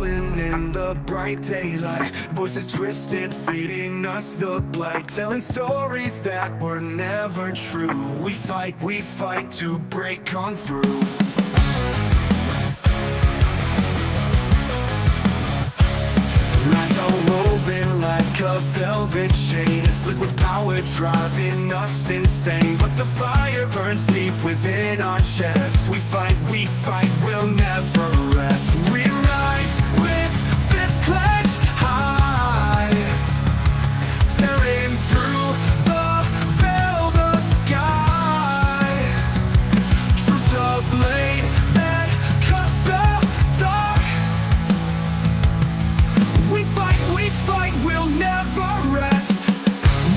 falling in the bright daylight. Voices twisted, feeding us the blight, telling stories that were never true. We fight to break on through. Lines are woven like a velvet chain, slick with power driving us insane. But the fire burns deep within our chests. We fight, we'll never rest. We rise with fists clenched high, tearing through the veil, the sky. Truth the blade that cuts the dark. We fight, we'll never rest.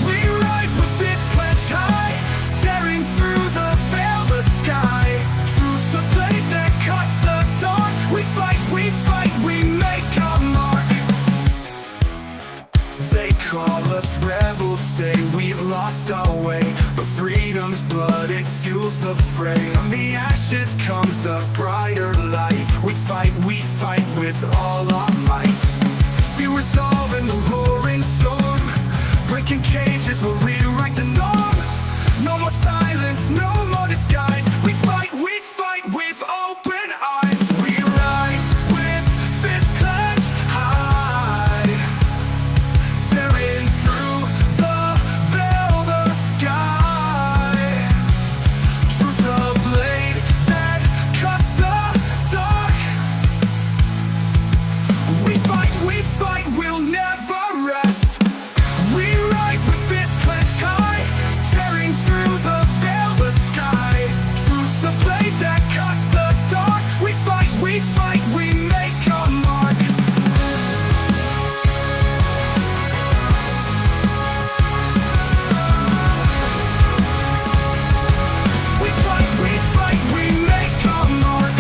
We rise with fists clenched high, tearing through the veil, the sky. Truth's a blade that cuts the dark. We fight, we make our mark. They call us rebels, say we've lost our way, but freedom's blood, it fuels the fray. From the ashes comes a brighter light. We fight with all our might. See resolve in the roaring storm, breaking cages will rewrite the norm. No more silence, no more disguise. We fight with open eyes. We rise with fists clenched high, tearing through the veil, the sky. Truth a blade that cuts the dark. We fight, we'll never rest. We rise with fists clenched high, tearing through the veil, the sky. Truth's a blade that cuts the dark. We fight, we make our mark. We fight, we make our mark.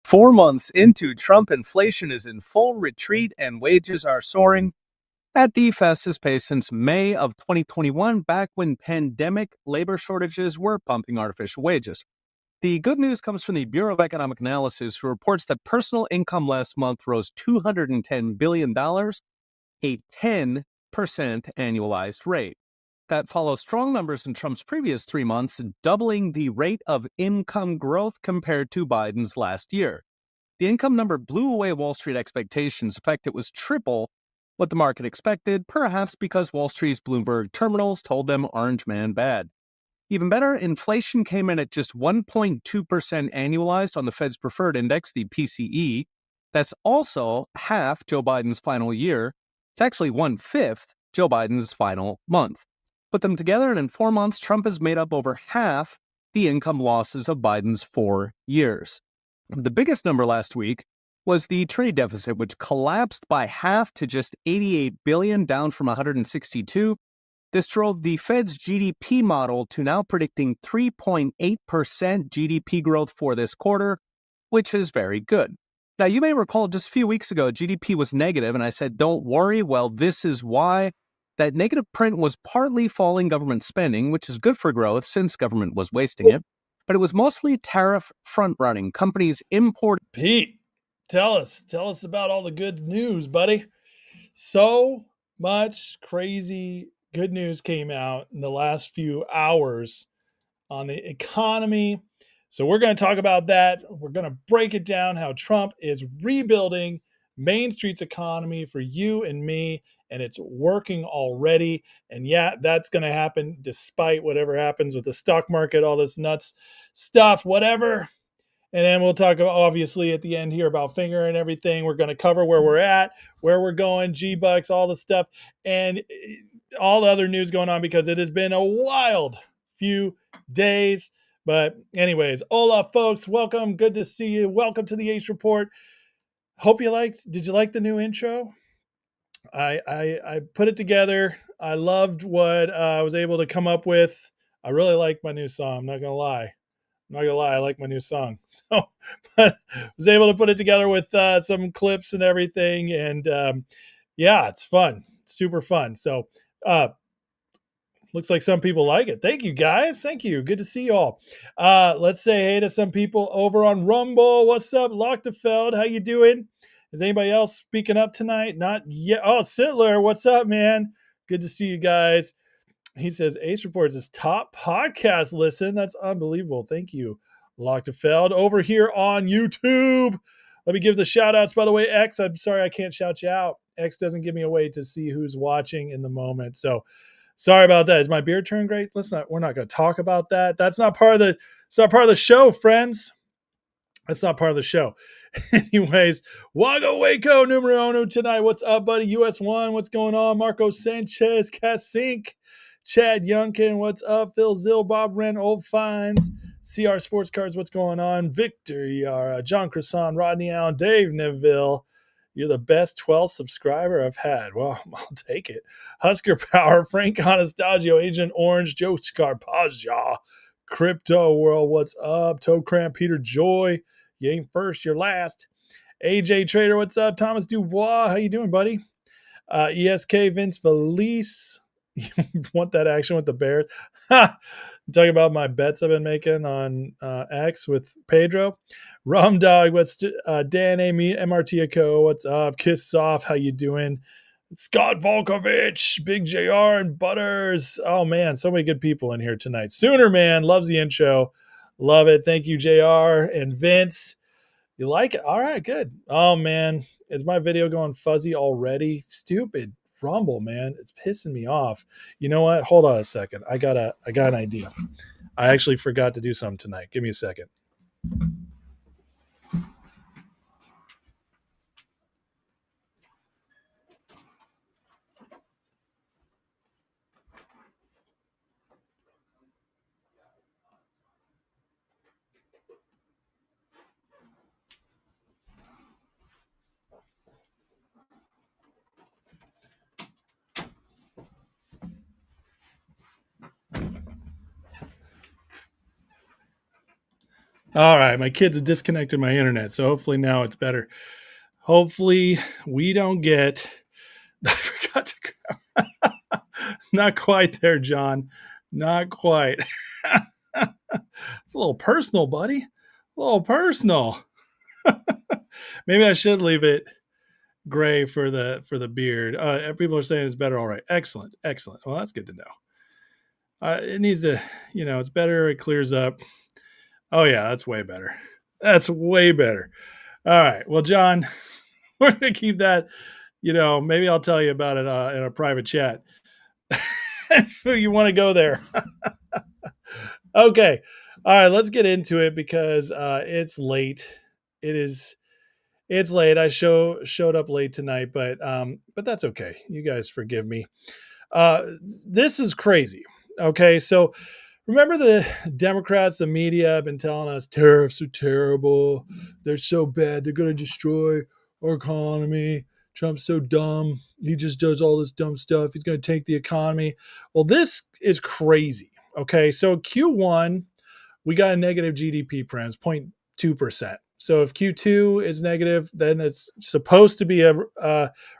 4 months into Trump, inflation is in full retreat and wages are soaring at the fastest pace since May of 2021, back when pandemic labor shortages were pumping artificial wages. The good news comes from the Bureau of Economic Analysis, who reports that personal income last month rose $210 billion, a 10% annualized rate. That follows strong numbers in Trump's previous 3 months, doubling the rate of income growth compared to Biden's last year. The income number blew away Wall Street expectations. In fact, it was triple what the market expected, perhaps because Wall Street's Bloomberg terminals told them Orange Man bad. Even better, inflation came in at just 1.2% annualized on the Fed's preferred index, the PCE. That's also half Joe Biden's final year. It's actually 1/5 Joe Biden's final month. Put them together, and in 4 months, Trump has made up over half the income losses of Biden's 4 years. The biggest number last week was the trade deficit, which collapsed by half to just $88 billion, down from $162. This drove the Fed's GDP model to now predicting 3.8% GDP growth for this quarter, which is very good. Now, you may recall just a few weeks ago, GDP was negative, and I said, don't worry. Well, this is why. That negative print was partly falling government spending, which is good for growth since government was wasting it, but it was mostly tariff front-running. Companies import. Pete, tell us about all the good news, buddy. So much crazy good news came out in the last few hours on the economy. So we're going to talk about that. We're going to break it down, how Trump is rebuilding Main Street's economy for you and me, and it's working already. And yeah, that's going to happen despite whatever happens with the stock market, all this nuts stuff, whatever. And then we'll talk, obviously, at the end here about Finger and everything. We're going to cover where we're at, where we're going, G-Bucks, all the stuff, and all the other news going on, because it has been a wild few days. But anyways, hola, folks. Welcome. Good to see you. Welcome to the Ace Report. Did you like the new intro? I put it together. I loved what I was able to come up with. I really like my new song. I'm not going to lie. I like my new song. So, but was able to put it together with some clips and everything. And yeah, it's fun. Super fun. So look Looks like some people like it. Thank you, guys. Thank you. Good to see you all. Let's say hey to some people over on Rumble. What's up, Lochtefeld? How you doing? Is anybody else speaking up tonight? Not yet. Oh, Sittler, what's up, man? Good to see you guys. He says Ace Reports is top podcast listen. That's unbelievable. Thank you, Lochtefeld. Over here on YouTube. Let me give the shout outs. By the way, X, I'm sorry I can't shout you out. X doesn't give me a way to see who's watching in the moment. So sorry about that. Is my beard turned great? We're not going to talk about that. That's not part of the show, friends. That's not part of the show. Anyways, Wago Waco numero uno tonight. What's up, buddy? US1, what's going on? Marco Sanchez, Casink, Chad Youngkin, what's up? Phil Zill, Bob Wren, Old Finds, CR Sports Cards, what's going on? Victor Yara, John Cresson, Rodney Allen, Dave Neville. You're the best 12th subscriber I've had. Well, I'll take it. Husker Power, Frank Anastasio, Agent Orange, Joe Scarpaggia, Crypto World, what's up? Toe Cramp, Peter Joy. You ain't first, you're last. AJ Trader, what's up? Thomas Dubois, how you doing, buddy? ESK Vince Felice. You want that action with the Bears? Talking about my bets I've been making on X with Pedro. Rum Dog, what's Dan Amy, MRT Co. What's up? Kiss Off, how you doing? Scott Volkovich, Big JR, and Butters. Oh man, so many good people in here tonight. Sooner Man loves the intro. Love it. Thank you, JR and Vince. You like it? All right, good. Oh man, is my video going fuzzy already? Stupid Rumble, man. It's pissing me off. You know what? Hold on a second. I got an idea. I actually forgot to do something tonight. Give me a second. All right, my kids have disconnected my internet, so hopefully now it's better. Hopefully we don't get. I forgot to. Not quite there, John. Not quite. It's a little personal, buddy. A little personal. Maybe I should leave it gray for the beard. People are saying it's better. All right, excellent. Well, that's good to know. It needs to, it's better. It clears up. Oh yeah, that's way better. That's way better. All right. Well, John, we're gonna keep that. Maybe I'll tell you about it in a private chat if you want to go there. Okay. All right. Let's get into it because it's late. It's late. I showed up late tonight, but that's okay. You guys forgive me. This is crazy. Okay, so remember the Democrats, the media have been telling us tariffs are terrible. They're so bad. They're going to destroy our economy. Trump's so dumb. He just does all this dumb stuff. He's going to tank the economy. Well, this is crazy. Okay, so Q1, we got a negative GDP print, 0.2%. So if Q2 is negative, then it's supposed to be a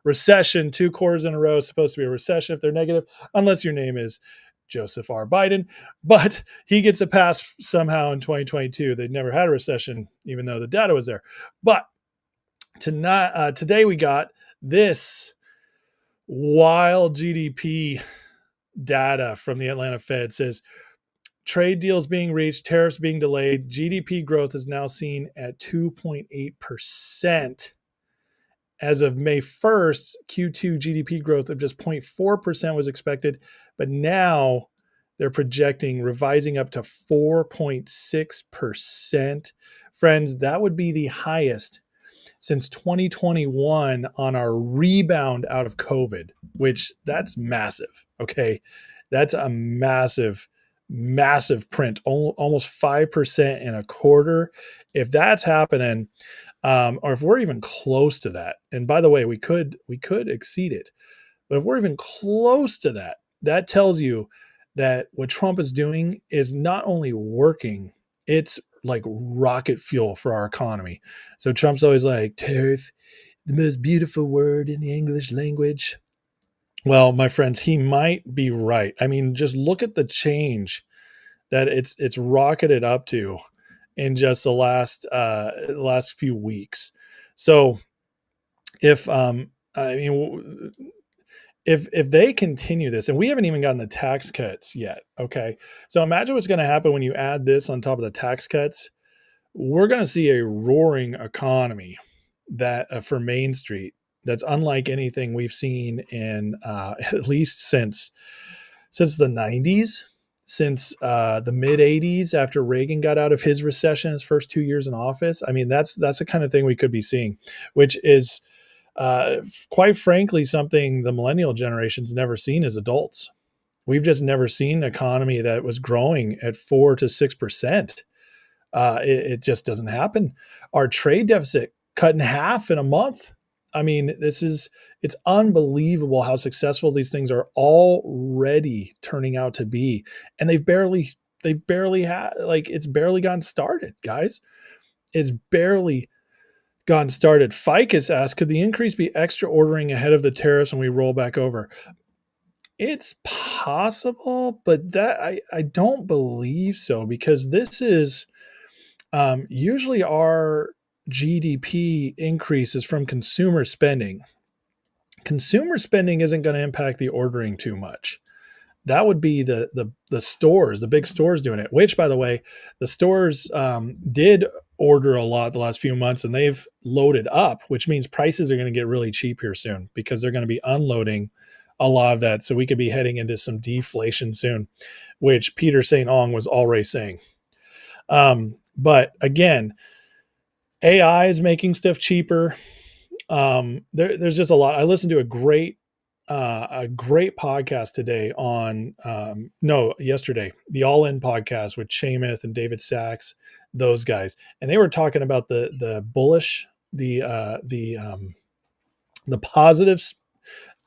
recession. 2 quarters in a row is supposed to be a recession if they're negative, unless your name is Joseph R. Biden. But he gets a pass somehow in 2022. They never had a recession, even though the data was there. But today we got this wild GDP data from the Atlanta Fed. It says, trade deals being reached, tariffs being delayed, GDP growth is now seen at 2.8%. As of May 1st, Q2 GDP growth of just 0.4% was expected, but now they're projecting revising up to 4.6%. Friends, that would be the highest since 2021 on our rebound out of COVID, which that's massive, okay? That's a massive print, almost 5% in a quarter. If that's happening, or if we're even close to that, and by the way, we could exceed it, but if we're even close to that, that tells you that what Trump is doing is not only working, it's like rocket fuel for our economy. So Trump's always like, tariff, the most beautiful word in the English language. Well, my friends, he might be right. I mean, just look at the change that it's rocketed up to in just the last few weeks. So if I mean if they continue this, and we haven't even gotten the tax cuts yet, okay? So imagine what's going to happen when you add this on top of the tax cuts. We're going to see a roaring economy that for Main Street that's unlike anything we've seen in at least since the 90s, since the mid 80s after Reagan got out of his recession his first 2 years in office. I mean, that's the kind of thing we could be seeing, which is quite frankly something the millennial generation's never seen as adults. We've just never seen an economy that was growing at 4 to 6%. It just doesn't happen. Our trade deficit cut in half in a month. I mean, it's unbelievable how successful these things are already turning out to be. And they've barely had, like, it's barely gotten started, guys. It's barely gotten started. Ficus asked, could the increase be extra ordering ahead of the tariffs when we roll back over? It's possible, but that I don't believe so, because this is usually our GDP increases from consumer spending. Consumer spending isn't going to impact the ordering too much. That would be the stores, the big stores doing it. Which, by the way, the stores did order a lot the last few months, and they've loaded up, which means prices are going to get really cheap here soon because they're going to be unloading a lot of that. So we could be heading into some deflation soon, which Peter St. Ong was already saying. But again, AI is making stuff cheaper. There's just a lot. I listened to a great podcast today on yesterday, the All In podcast with Chamath and David Sachs, those guys, and they were talking about the bullish, the positive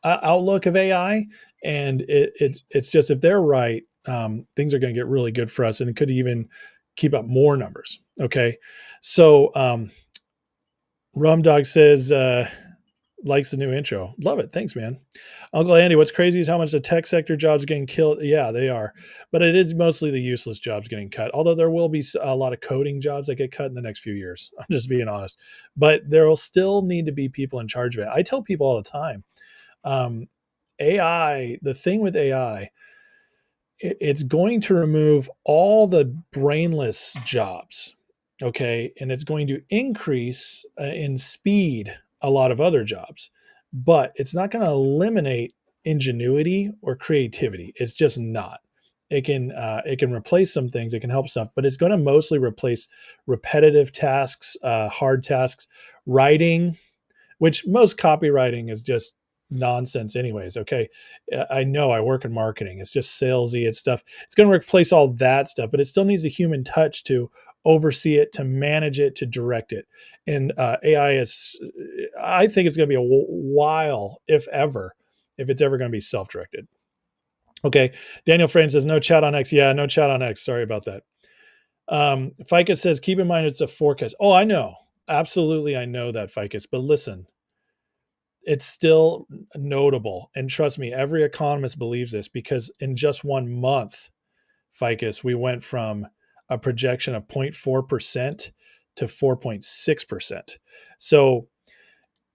outlook of AI, and it's just, if they're right, things are going to get really good for us, and it could even keep up more numbers. Okay, so Rum Dog says likes the new intro. Love it. Thanks, man. Uncle Andy, what's crazy is how much the tech sector jobs are getting killed. Yeah, they are. But it is mostly the useless jobs getting cut. Although there will be a lot of coding jobs that get cut in the next few years. I'm just being honest. But there will still need to be people in charge of it. I tell people all the time, AI, the thing with AI, it's going to remove all the brainless jobs. Okay. And it's going to increase in speed a lot of other jobs, but it's not going to eliminate ingenuity or creativity. It's just not. It can replace some things. It can help stuff, but it's going to mostly replace repetitive tasks, hard tasks, writing, which most copywriting is just nonsense anyways. Okay. I know I work in marketing. It's just salesy. It's stuff. It's going to replace all that stuff, but it still needs a human touch to oversee it, to manage it, to direct it. And AI I think it's going to be a while, if it's ever going to be self-directed. Okay. Daniel Frayne says, no chat on X. Yeah, no chat on X. Sorry about that. Ficus says, keep in mind it's a forecast. Oh, I know. Absolutely. I know that, Ficus. But listen, it's still notable. And trust me, every economist believes this, because in just 1 month, Ficus, we went from a projection of 0.4% to 4.6%. So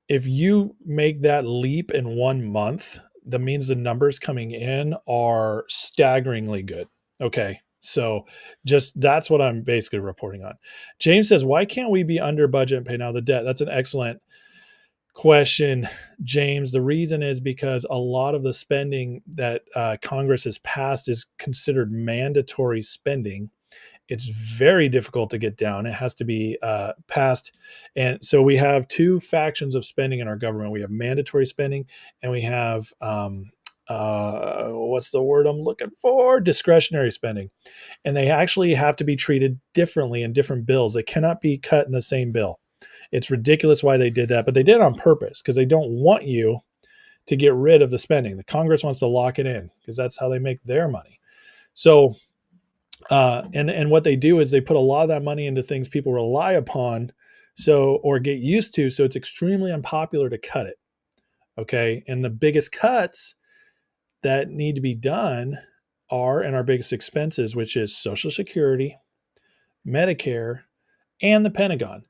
if you make that leap in 1 month, that means the numbers coming in are staggeringly good. Okay. So just that's what I'm basically reporting on. James says, why can't we be under budget and pay down the debt? That's an excellent question, James. The reason is because a lot of the spending that Congress has passed is considered mandatory spending. It's very difficult to get down. It has to be passed. And so we have two factions of spending in our government. We have mandatory spending, and we have, what's the word I'm looking for? Discretionary spending. And they actually have to be treated differently in different bills. They cannot be cut in the same bill. It's ridiculous why they did that, but they did it on purpose, because they don't want you to get rid of the spending. The Congress wants to lock it in because that's how they make their money. So, and what they do is they put a lot of that money into things people rely upon, or get used to. So it's extremely unpopular to cut it. Okay. And the biggest cuts that need to be done are in our biggest expenses, which is Social Security, Medicare, and the Pentagon,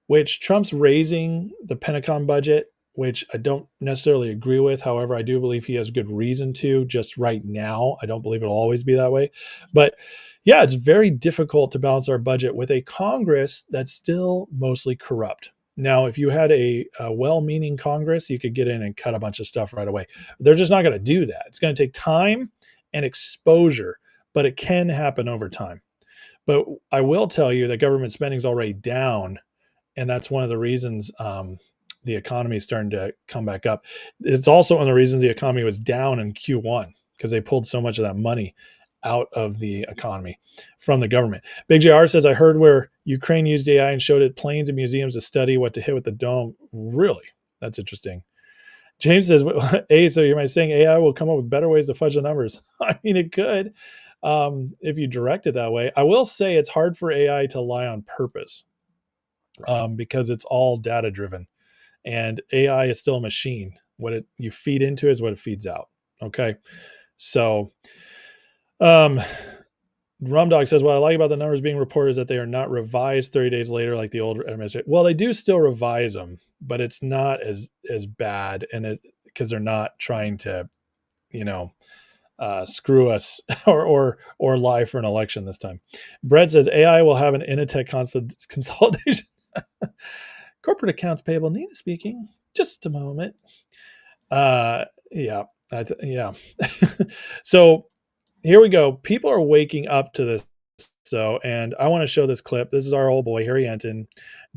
which Trump's raising the Pentagon budget, which I don't necessarily agree with. However, I do believe he has good reason to just right now. I don't believe it'll always be that way. But yeah, it's very difficult to balance our budget with a Congress that's still mostly corrupt. Now, if you had a well-meaning Congress, you could get in and cut a bunch of stuff right away. They're just not going to do that. It's going to take time and exposure, but it can happen over time. But I will tell you that government spending is already down, and that's one of the reasons the economy is starting to come back up. It's also one of the reasons the economy was down in Q1, because they pulled so much of that money out of the economy from the government. Big JR says, I heard where Ukraine used AI and showed it planes and museums to study what to hit with the dome. Really? That's interesting. James says, hey, so you're saying AI will come up with better ways to fudge the numbers? I mean, it could if you direct it that way. I will say it's hard for AI to lie on purpose because it's all data driven. And AI is still a machine. What you feed into is what it feeds out. Okay. So Rumdog says, what I like about the numbers being reported is that they are not revised 30 days later like the old administration. Well, they do still revise them, but it's not as bad, and because they're not trying to, screw us or lie for an election this time. Brett says AI will have an Initech consolidation. Corporate accounts payable. Nina speaking. Just a moment. Yeah. So here we go. People are waking up to this. So, and I want to show this clip. This is our old boy, Harry Enton,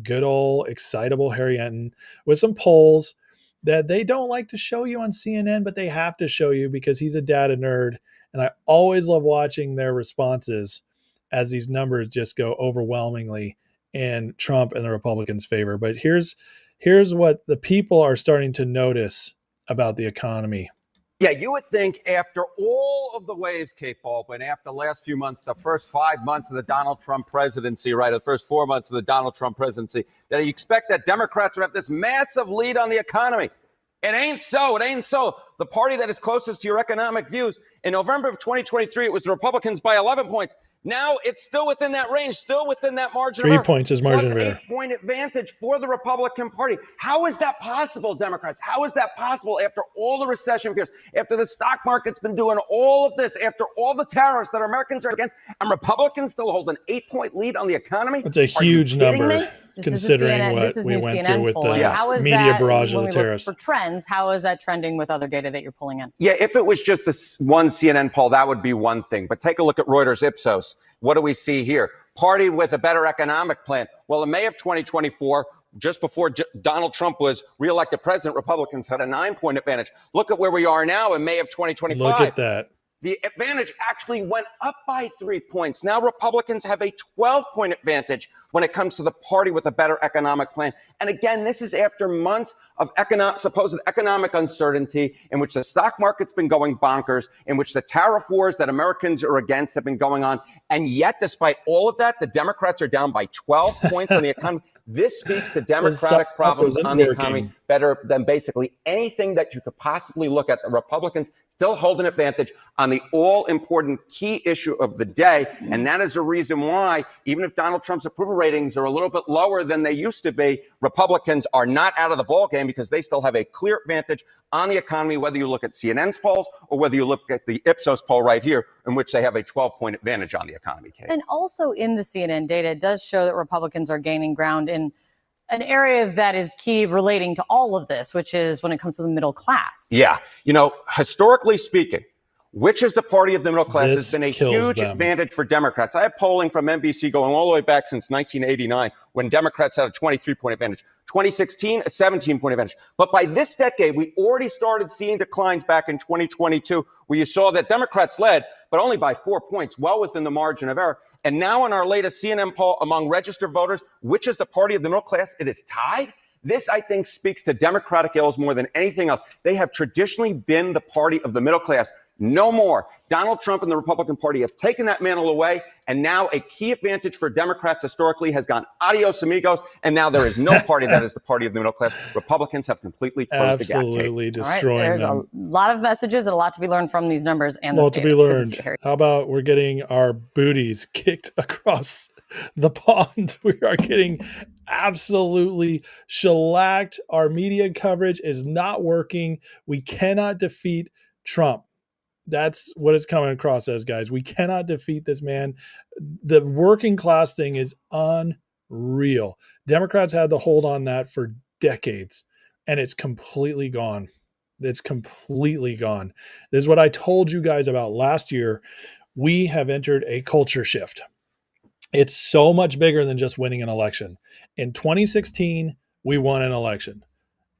good old excitable Harry Enton, with some polls that they don't like to show you on CNN, but they have to show you because he's a data nerd. And I always love watching their responses as these numbers just go overwhelmingly in Trump and the Republicans' favor. But here's what the people are starting to notice about the economy. Yeah, you would think after all of the waves, Kate Baldwin, after the last few months, the first 5 months of the Donald Trump presidency, right, the first 4 months of the Donald Trump presidency, that you expect that Democrats would have this massive lead on the economy. It ain't so. It ain't so. The party that is closest to your economic views, in November of 2023, it was the Republicans by 11 points. Now it's still within that range, still within that margin of error. 3 points is margin of error. 8-point advantage for the Republican Party. How is that possible, Democrats? How is that possible after all the recession fears, after the stock market's been doing all of this, after all the tariffs that Americans are against, and Republicans still hold an 8-point lead on the economy? It's a huge number. Considering CNN, what we went through with the media barrage of the tariffs. For trends, how is that trending with other data that you're pulling in? Yeah, if it was just this one CNN poll, that would be one thing. But take a look at Reuters Ipsos. What do we see here? Party with a better economic plan. Well, in May of 2024, just before Donald Trump was reelected president, Republicans had a 9-point advantage. Look at where we are now in May of 2025. Look at that. The advantage actually went up by 3 points. Now Republicans have a 12-point advantage when it comes to the party with a better economic plan. And again, this is after months of supposed economic uncertainty in which the stock market's been going bonkers, in which the tariff wars that Americans are against have been going on. And yet, despite all of that, the Democrats are down by 12 points on the economy. This speaks to Democratic problems on the economy better than basically anything that you could possibly look at. The Republicans still hold an advantage on the all-important key issue of the day. And that is the reason why, even if Donald Trump's approval ratings are a little bit lower than they used to be, Republicans are not out of the ballgame because they still have a clear advantage on the economy, whether you look at CNN's polls or whether you look at the Ipsos poll right here, in which they have a 12-point advantage on the economy, Kate. And also in the CNN data, it does show that Republicans are gaining ground in an area that is key relating to all of this, which is when it comes to the middle class. Yeah. Historically speaking, which is the party of the middle class has been a huge advantage for Democrats. I have polling from NBC going all the way back since 1989 when Democrats had a 23-point advantage. 2016, a 17-point advantage. But by this decade, we already started seeing declines back in 2022 where you saw that Democrats led, but only by 4 points, well within the margin of error. And now in our latest CNN poll among registered voters, which is the party of the middle class, it is tied. This, I think, speaks to Democratic ills more than anything else. They have traditionally been the party of the middle class. No more. Donald Trump and the Republican Party have taken that mantle away, and now a key advantage for Democrats historically has gone adios amigos, and now there is no party that is the party of the middle class. Republicans have completely closed the gap. Absolutely All right, destroying there's them. a lot of messages and a lot to be learned from these numbers and this Well, to data. be It's good to learned. see you, Harry. How about we're getting our booties kicked across the pond? We are getting absolutely shellacked. Our media coverage is not working. We cannot defeat Trump. That's what it's coming across as, guys. We cannot defeat this man. The working class thing is unreal. Democrats had the hold on that for decades, and it's completely gone. It's completely gone. This is what I told you guys about last year. We have entered a culture shift. It's so much bigger than just winning an election. In 2016, we won an election.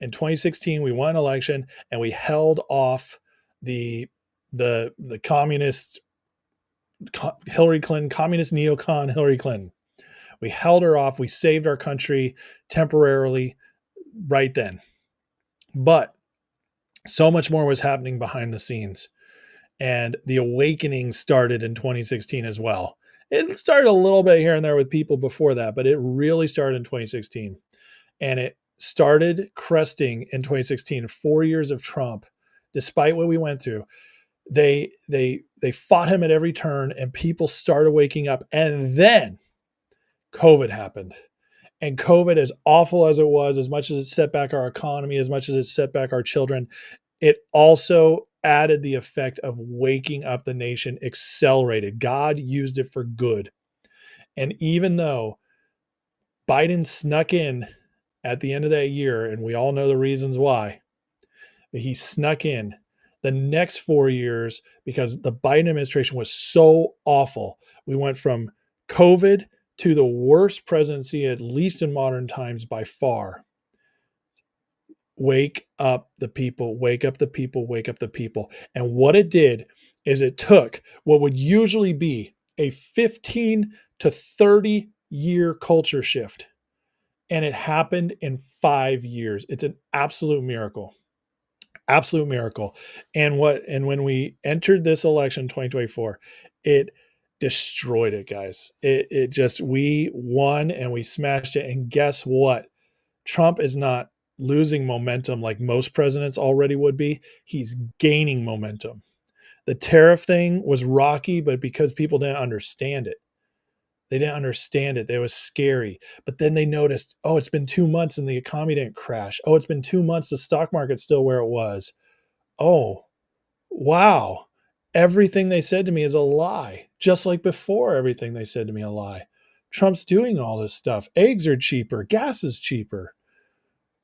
In 2016, we won an election, and we held off the communist Hillary Clinton, communist neocon Hillary Clinton. We held her off. We saved our country temporarily right then. But so much more was happening behind the scenes. And the awakening started in 2016 as well. It started a little bit here and there with people before that, but it really started in 2016. And it started cresting in 2016, 4 years of Trump, despite what we went through. They fought him at every turn, and people started waking up. And then COVID happened. And COVID, as awful as it was, as much as it set back our economy, as much as it set back our children, it also added the effect of waking up the nation, accelerated. God used it for good. And even though Biden snuck in at the end of that year, and we all know the reasons why, but he snuck in, the next 4 years, because the Biden administration was so awful, we went from COVID to the worst presidency, at least in modern times, by far. Wake up the people, wake up the people, wake up the people. And what it did is it took what would usually be a 15 to 30 year culture shift, and it happened in 5 years. It's an absolute miracle. Absolute miracle. And when we entered this election 2024, it destroyed it, guys. It just, we won and we smashed it. And guess what? Trump is not losing momentum like most presidents already would be. He's gaining momentum. The tariff thing was rocky, but because people didn't understand it. They didn't understand it. It was scary. But then they noticed, oh, it's been 2 months and the economy didn't crash. Oh, it's been 2 months. The stock market's still where it was. Oh, wow. Everything they said to me is a lie. Just like before, everything they said to me a lie. Trump's doing all this stuff. Eggs are cheaper. Gas is cheaper.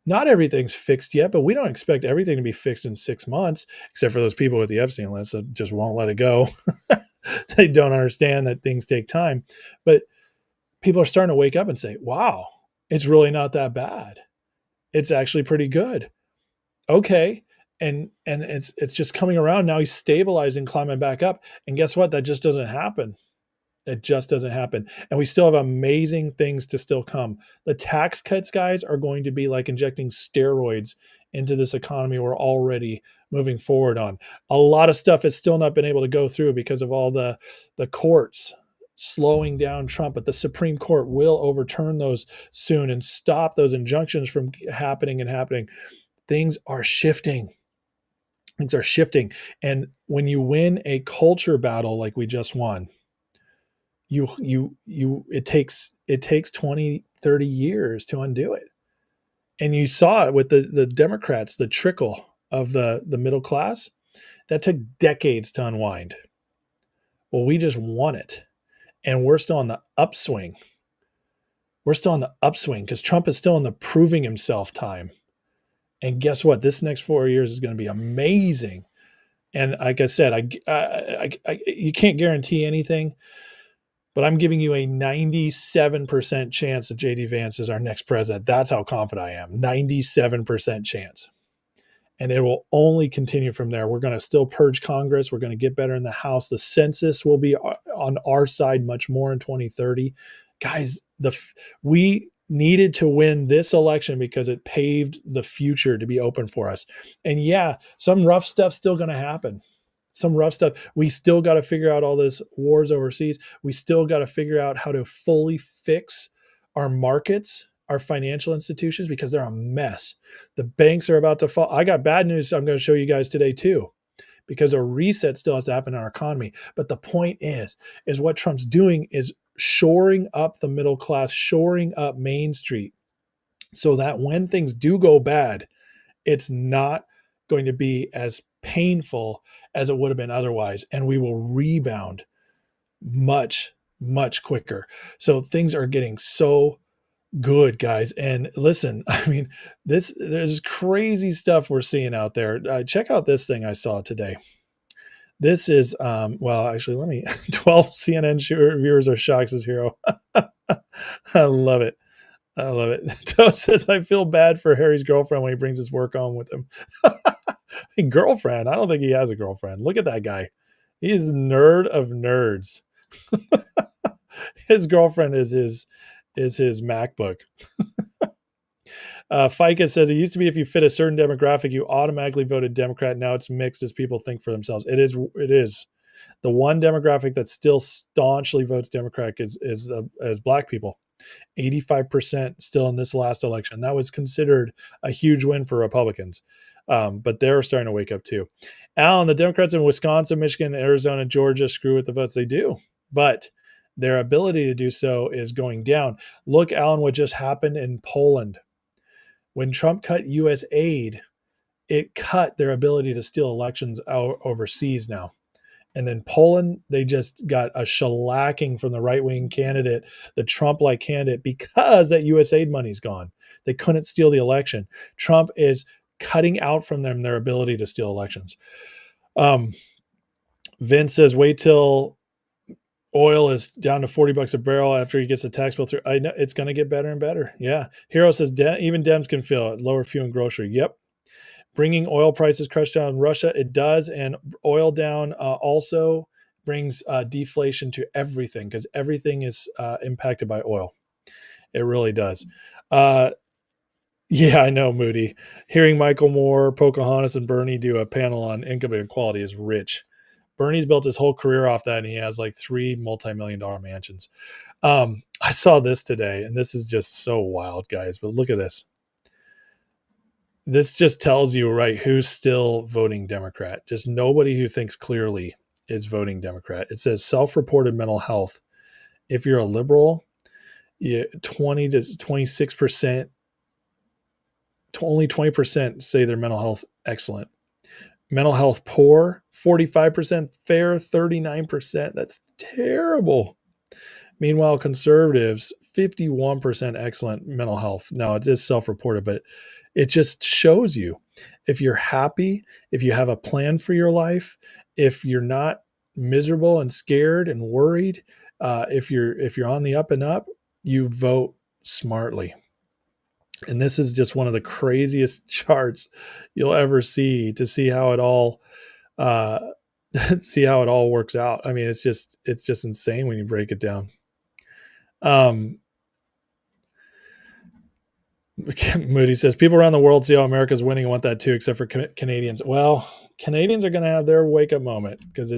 Not everything's fixed yet, but we don't expect everything to be fixed in 6 months, except for those people with the Epstein list that just won't let it go. They don't understand that things take time. But people are starting to wake up and say, wow, it's really not that bad. It's actually pretty good. Okay. And it's just coming around. Now he's stabilizing, climbing back up. And guess what? That just doesn't happen. It just doesn't happen. And we still have amazing things to still come. The tax cuts, guys, are going to be like injecting steroids into this economy we're already moving forward on. A lot of stuff has still not been able to go through because of all the courts slowing down Trump, but the Supreme Court will overturn those soon and stop those injunctions from happening. Things are shifting. Things are shifting. And when you win a culture battle like we just won, it takes 20, 30 years to undo it. And you saw it with the Democrats, the trickle of the middle class. That took decades to unwind. Well, we just won it. And we're still on the upswing. We're still on the upswing because Trump is still in the proving himself time. And guess what? This next 4 years is going to be amazing. And like I said, you can't guarantee anything, but I'm giving you a 97% chance that J.D. Vance is our next president. That's how confident I am. 97% chance. And it will only continue from there. We're going to still purge Congress. We're going to get better in the House. The census will be on our side much more in 2030. Guys, we needed to win this election because it paved the future to be open for us. And yeah, some rough stuff's still going to happen. some rough stuff. We still got to figure out all this wars overseas. We still got to figure out how to fully fix our markets, our financial institutions, because they're a mess. The banks are about to fall. I got bad news I'm going to show you guys today too, because a reset still has to happen in our economy. But the point is what Trump's doing is shoring up the middle class, shoring up Main Street, so that when things do go bad, it's not going to be as painful as it would have been otherwise. And we will rebound much, much quicker. So things are getting so good, guys. And listen, I mean, there's crazy stuff we're seeing out there. Check out this thing I saw today. This is, well, actually, 12 CNN viewers are shocked as hero. I love it. I love it. Toe says, I feel bad for Harry's girlfriend when he brings his work on with him. Girlfriend? I don't think he has a girlfriend. Look at that guy. He is nerd of nerds. His girlfriend is his MacBook. FICA says it used to be if you fit a certain demographic, you automatically voted Democrat. Now it's mixed as people think for themselves. It is. The one demographic that still staunchly votes Democratic is Black people. 85% still in this last election. That was considered a huge win for Republicans. But they're starting to wake up too. Alan, the Democrats in Wisconsin, Michigan, Arizona, Georgia screw with the votes. They do, but their ability to do so is going down. Look, Alan, what just happened in Poland. When Trump cut U.S. aid, it cut their ability to steal elections out overseas now. And then Poland, they just got a shellacking from the right-wing candidate, the Trump-like candidate, because that U.S. aid money's gone. They couldn't steal the election. Trump is cutting out from them their ability to steal elections. Vince says, wait till oil is down to $40 a barrel after he gets the tax bill through. I know it's going to get better and better. Yeah. Hero says, even Dems can feel it. Lower fuel and grocery. Yep. Bringing oil prices crushed down Russia, it does. And oil down also brings deflation to everything, because everything is impacted by oil. It really does. Yeah, I know, Moody. Hearing Michael Moore, Pocahontas, and Bernie do a panel on income inequality is rich. Bernie's built his whole career off that, and he has like 3 multi-million-dollar mansions. I saw this today, and this is just so wild, guys. But look at this. This just tells you, right, who's still voting Democrat. Just nobody who thinks clearly is voting Democrat. It says self-reported mental health. If you're a liberal, 20 to 26%, only 20% say their mental health excellent. Mental health poor, 45%, fair, 39%. That's terrible. Meanwhile, conservatives, 51% excellent mental health. Now, it is self-reported, but it just shows you, if you're happy, if you have a plan for your life, if you're not miserable and scared and worried, if you're on the up and up, you vote smartly. And this is just one of the craziest charts you'll ever see, to see how it all works out. I mean, it's just insane when you break it down. Moody says, people around the world see how America's winning and want that too, except for Canadians. Well, Canadians are going to have their wake-up moment, because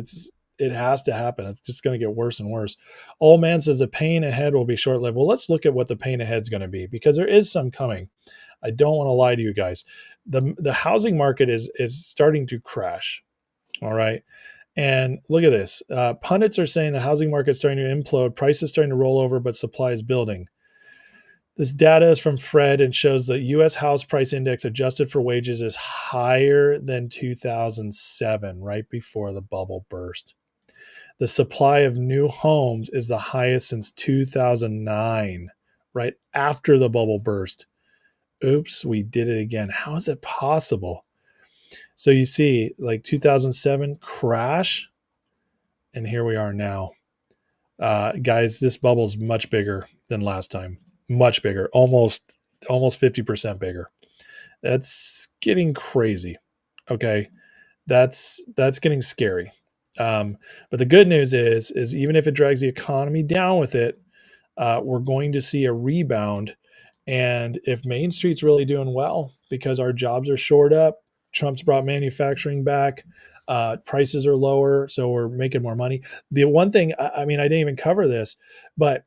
it has to happen. It's just going to get worse and worse. Old Man says the pain ahead will be short-lived. Well, let's look at what the pain ahead is going to be, because there is some coming. I don't want to lie to you guys. The housing market is starting to crash. All right. And look at this. Pundits are saying the housing market is starting to implode. Prices starting to roll over, but supply is building. This data is from Fred and shows the U.S. house price index adjusted for wages is higher than 2007, right before the bubble burst. The supply of new homes is the highest since 2009, right after the bubble burst. Oops, we did it again. How is it possible? So you see, like 2007 crash, and here we are now. Guys, this bubble is much bigger than last time. Much bigger, almost 50% bigger. That's getting crazy. Okay. That's getting scary. But the good news is even if it drags the economy down with it, we're going to see a rebound. And if Main Street's really doing well, because our jobs are shored up, Trump's brought manufacturing back, Prices are lower, so we're making more money. The one thing, I mean, I didn't even cover this, but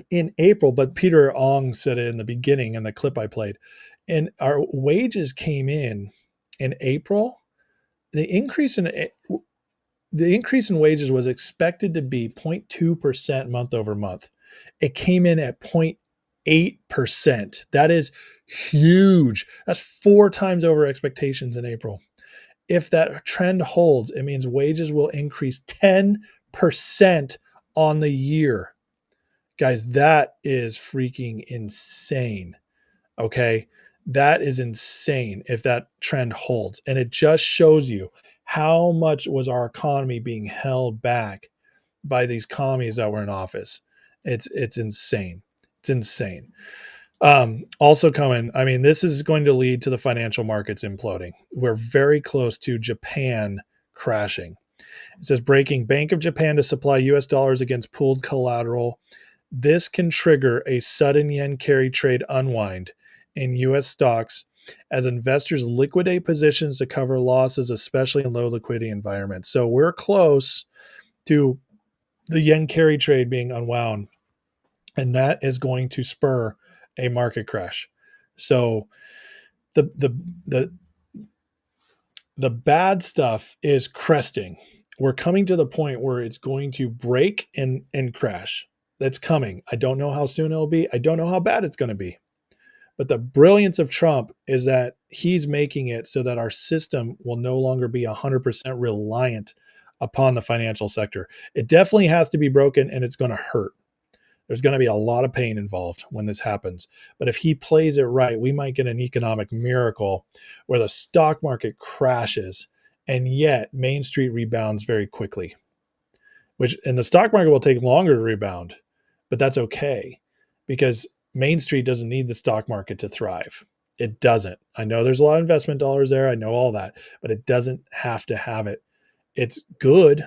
in April, but Peter Ong said it in the beginning in the clip I played, and our wages came in April. The increase in wages was expected to be 0.2% month over month. It came in at 0.8%. That is huge. That's 4 times over expectations in April. If that trend holds, it means wages will increase 10% on the year. Guys, that is freaking insane. Okay. That is insane if that trend holds. And it just shows you how much was our economy being held back by these commies that were in office. It's insane. It's insane. Also coming, I mean, this is going to lead to the financial markets imploding. We're very close to Japan crashing. It says breaking Bank of Japan to supply US dollars against pooled collateral. This can trigger a sudden yen carry trade unwind in US stocks as investors liquidate positions to cover losses, especially in low liquidity environments. So we're close to the yen carry trade being unwound, and that is going to spur a market crash. So the bad stuff is cresting. We're coming to the point where it's going to break and crash. That's coming. I don't know how soon it'll be. I don't know how bad it's going to be. But the brilliance of Trump is that he's making it so that our system will no longer be 100% reliant upon the financial sector. It definitely has to be broken, and it's going to hurt. There's going to be a lot of pain involved when this happens. But if he plays it right, we might get an economic miracle where the stock market crashes and yet Main Street rebounds very quickly. And the stock market will take longer to rebound, but that's okay because Main Street doesn't need the stock market to thrive. It doesn't. I know there's a lot of investment dollars there. I know all that, but it doesn't have to have it. It's good,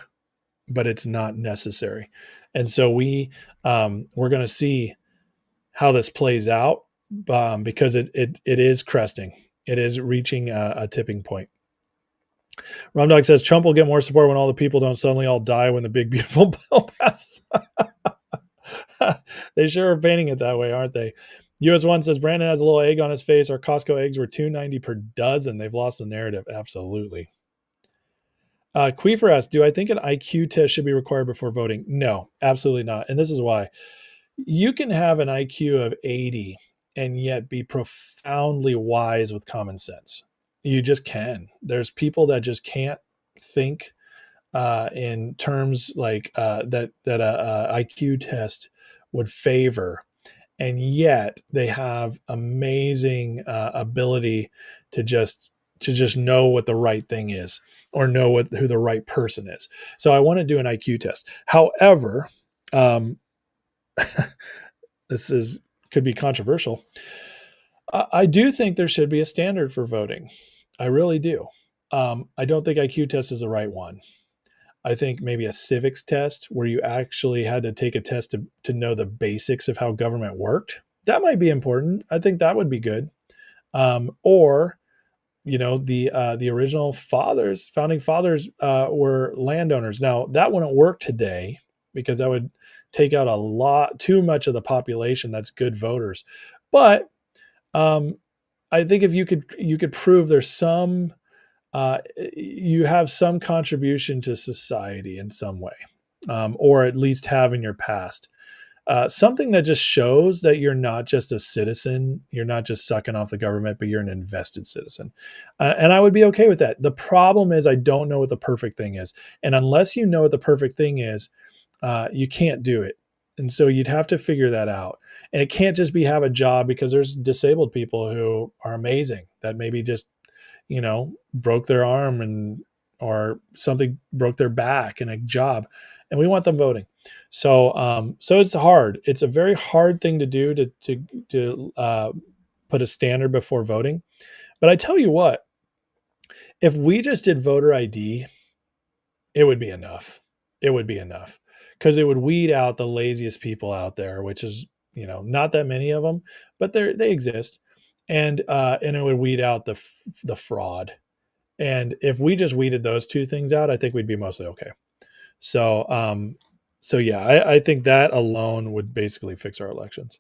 but it's not necessary. And so we're going to see how this plays out because it is cresting. It is reaching a tipping point. Rumdog says Trump will get more support when all the people don't suddenly all die when the big beautiful bill passes. They sure are painting it that way, aren't they? US1 says Brandon has a little egg on his face. Our Costco eggs were $2.90 per dozen. They've lost the narrative. Absolutely. Queefer asks, do I think an IQ test should be required before voting? No, absolutely not. And this is why. You can have an IQ of 80 and yet be profoundly wise with common sense. You just can. There's people that just can't think in terms like that a IQ test would favor, and yet they have amazing ability to just know what the right thing is or know who the right person is. So I want to do an IQ test. However, this could be controversial. I do think there should be a standard for voting. I really do. I don't think IQ test is the right one. I think maybe a civics test where you actually had to take a test to know the basics of how government worked. That might be important. I think that would be good. Or, the original founding fathers were landowners. Now that wouldn't work today because that would take out too much of the population that's good voters. But I think if you could prove there's some, you have some contribution to society in some way, or at least have in your past. Something that just shows that you're not just a citizen, you're not just sucking off the government, but you're an invested citizen. And I would be okay with that. The problem is I don't know what the perfect thing is. And unless you know what the perfect thing is, you can't do it. And so you'd have to figure that out. And it can't just be have a job, because there's disabled people who are amazing that maybe just, broke their arm or something broke their back in a job, and we want them voting. So it's hard. It's a very hard thing to do to put a standard before voting. But I tell you what, if we just did voter ID, it would be enough. It would be enough because it would weed out the laziest people out there, which is, not that many of them, but they exist. And it would weed out the fraud. And if we just weeded those two things out, I think we'd be mostly okay. So, yeah, I think that alone would basically fix our elections.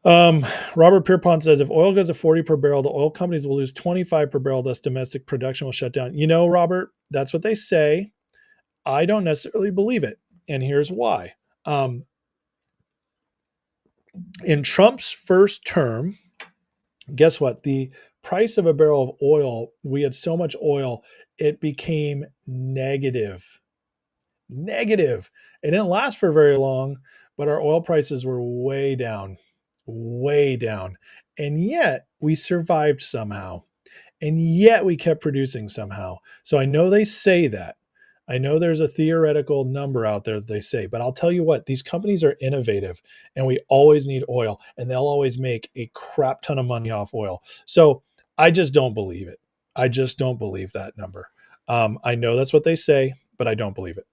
Robert Pierpont says if oil goes to 40 per barrel, the oil companies will lose 25 per barrel, thus domestic production will shut down. You know, Robert, that's what they say. I don't necessarily believe it. And here's why. In Trump's first term, guess what? The price of a barrel of oil, we had so much oil, it became negative. Negative. It didn't last for very long, but our oil prices were way down, way down. And yet we survived somehow. And yet we kept producing somehow. So I know they say that. I know there's a theoretical number out there that they say, but I'll tell you what, these companies are innovative and we always need oil and they'll always make a crap ton of money off oil. So I just don't believe it. I just don't believe that number. I know that's what they say, but I don't believe it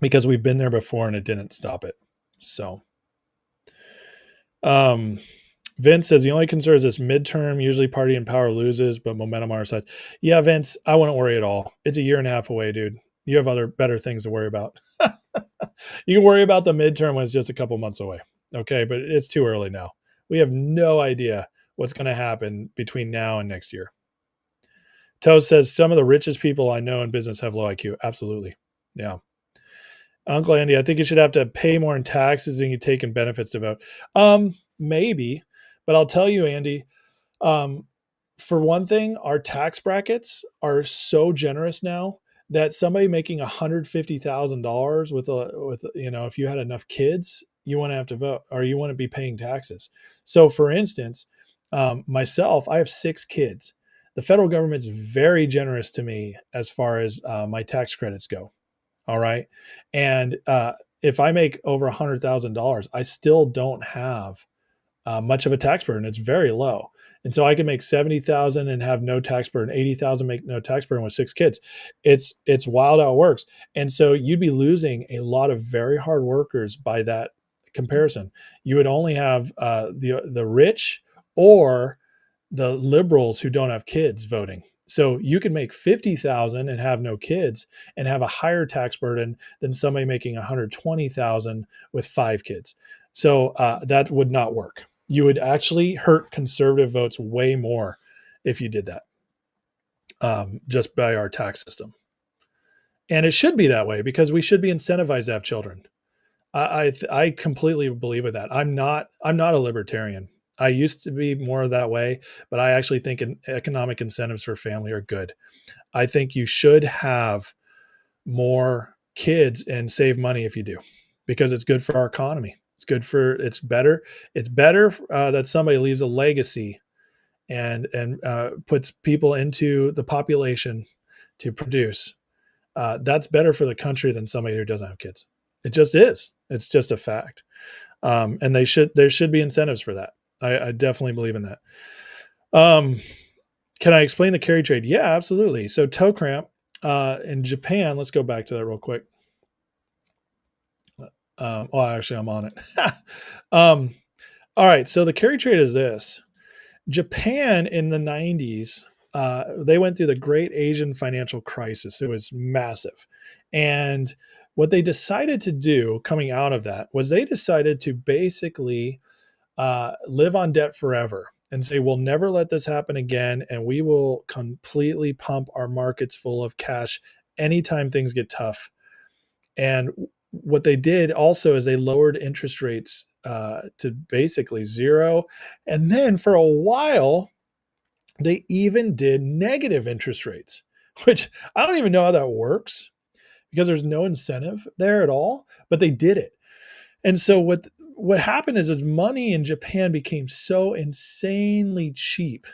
because we've been there before and it didn't stop it. So, Vince says the only concern is this midterm, usually party in power loses, but momentum on our side. Yeah, Vince, I wouldn't worry at all. It's a year and a half away, dude. You have other better things to worry about. You can worry about the midterm when it's just a couple months away. Okay, but it's too early now. We have no idea what's going to happen between now and next year. Toast says some of the richest people I know in business have low IQ. Absolutely. Yeah. Uncle Andy, I think you should have to pay more in taxes than you take in benefits to vote. Maybe, but I'll tell you, Andy, for one thing, our tax brackets are so generous now that somebody making $150,000 with if you had enough kids, you want to have to vote or you want to be paying taxes. So for instance, myself, I have 6 kids. The federal government's very generous to me as far as my tax credits go. All right. And if I make over $100,000, I still don't have much of a tax burden. It's very low. And so I can make 70,000 and have no tax burden, 80,000 make no tax burden with 6 kids. It's wild how it works. And so you'd be losing a lot of very hard workers by that comparison. You would only have the rich or the liberals who don't have kids voting. So you can make 50,000 and have no kids and have a higher tax burden than somebody making 120,000 with 5 kids. So that would not work. You would actually hurt conservative votes way more if you did that, just by our tax system. And it should be that way because we should be incentivized to have children. I completely believe in that. I'm not a libertarian. I used to be more that way, but I actually think economic incentives for family are good. I think you should have more kids and save money if you do, because it's good for our economy. It's better that somebody leaves a legacy and puts people into the population to produce. That's better for the country than somebody who doesn't have kids. It just is. It's just a fact. And there should be incentives for that. I definitely believe in that. Can I explain the carry trade? Yeah, absolutely. So toe cramp in Japan, let's go back to that real quick. Actually, I'm on it. All right. So the carry trade is this. Japan in the 90s, they went through the Great Asian Financial Crisis. It was massive. And what they decided to do coming out of that was they decided to basically live on debt forever and say, we'll never let this happen again. And we will completely pump our markets full of cash anytime things get tough. And what they did also is they lowered interest rates to basically zero. And then for a while, they even did negative interest rates, which I don't even know how that works because there's no incentive there at all, but they did it. And so what happened is money in Japan became so insanely cheap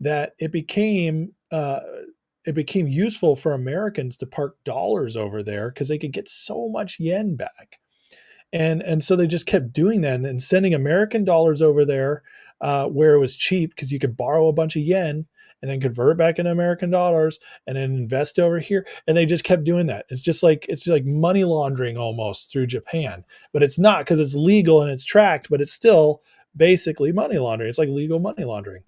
that it became useful for Americans to park dollars over there because they could get so much yen back. And so they just kept doing that and sending American dollars over there where it was cheap because you could borrow a bunch of yen and then convert it back into American dollars and then invest over here. And they just kept doing that. It's just like money laundering almost through Japan, but it's not because it's legal and it's tracked, but it's still basically money laundering. It's like legal money laundering.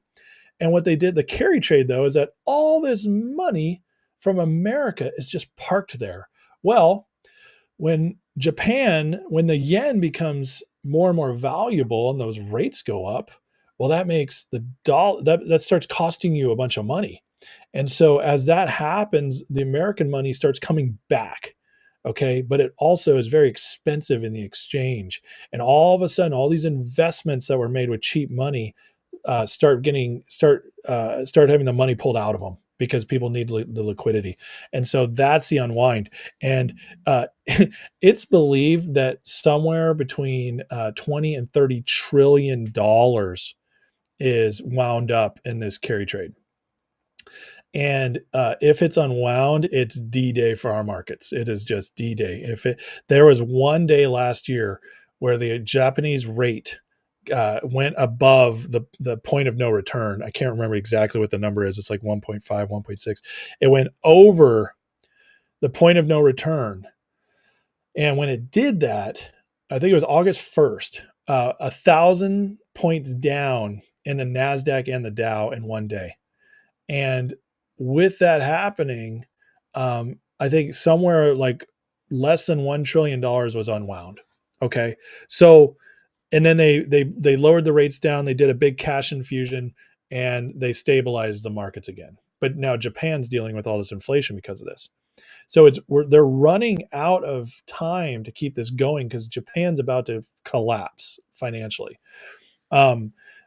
And what they did, the carry trade though, is that all this money from America is just parked there. Well, when the yen becomes more and more valuable and those rates go up, well, that makes the dollar, that starts costing you a bunch of money. And so as that happens, the American money starts coming back. Okay. But it also is very expensive in the exchange. And all of a sudden, all these investments that were made with cheap money start having the money pulled out of them because people need the liquidity. And so that's the unwind. And it's believed that somewhere between 20 and 30 trillion dollars is wound up in this carry trade. And if it's unwound, it's D-Day for our markets. It is just D-Day. There was one day last year where the Japanese rate went above the point of no return. I can't remember exactly what the number is. It's like 1.5, 1.6. It went over the point of no return. And when it did that, I think it was August 1st, 1,000 points down in the NASDAQ and the Dow in one day. And with that happening, I think somewhere like less than $1 trillion was unwound. Okay. So, and then they lowered the rates down. They did a big cash infusion and they stabilized the markets again. But now Japan's dealing with all this inflation because of this. So they're running out of time to keep this going because Japan's about to collapse financially.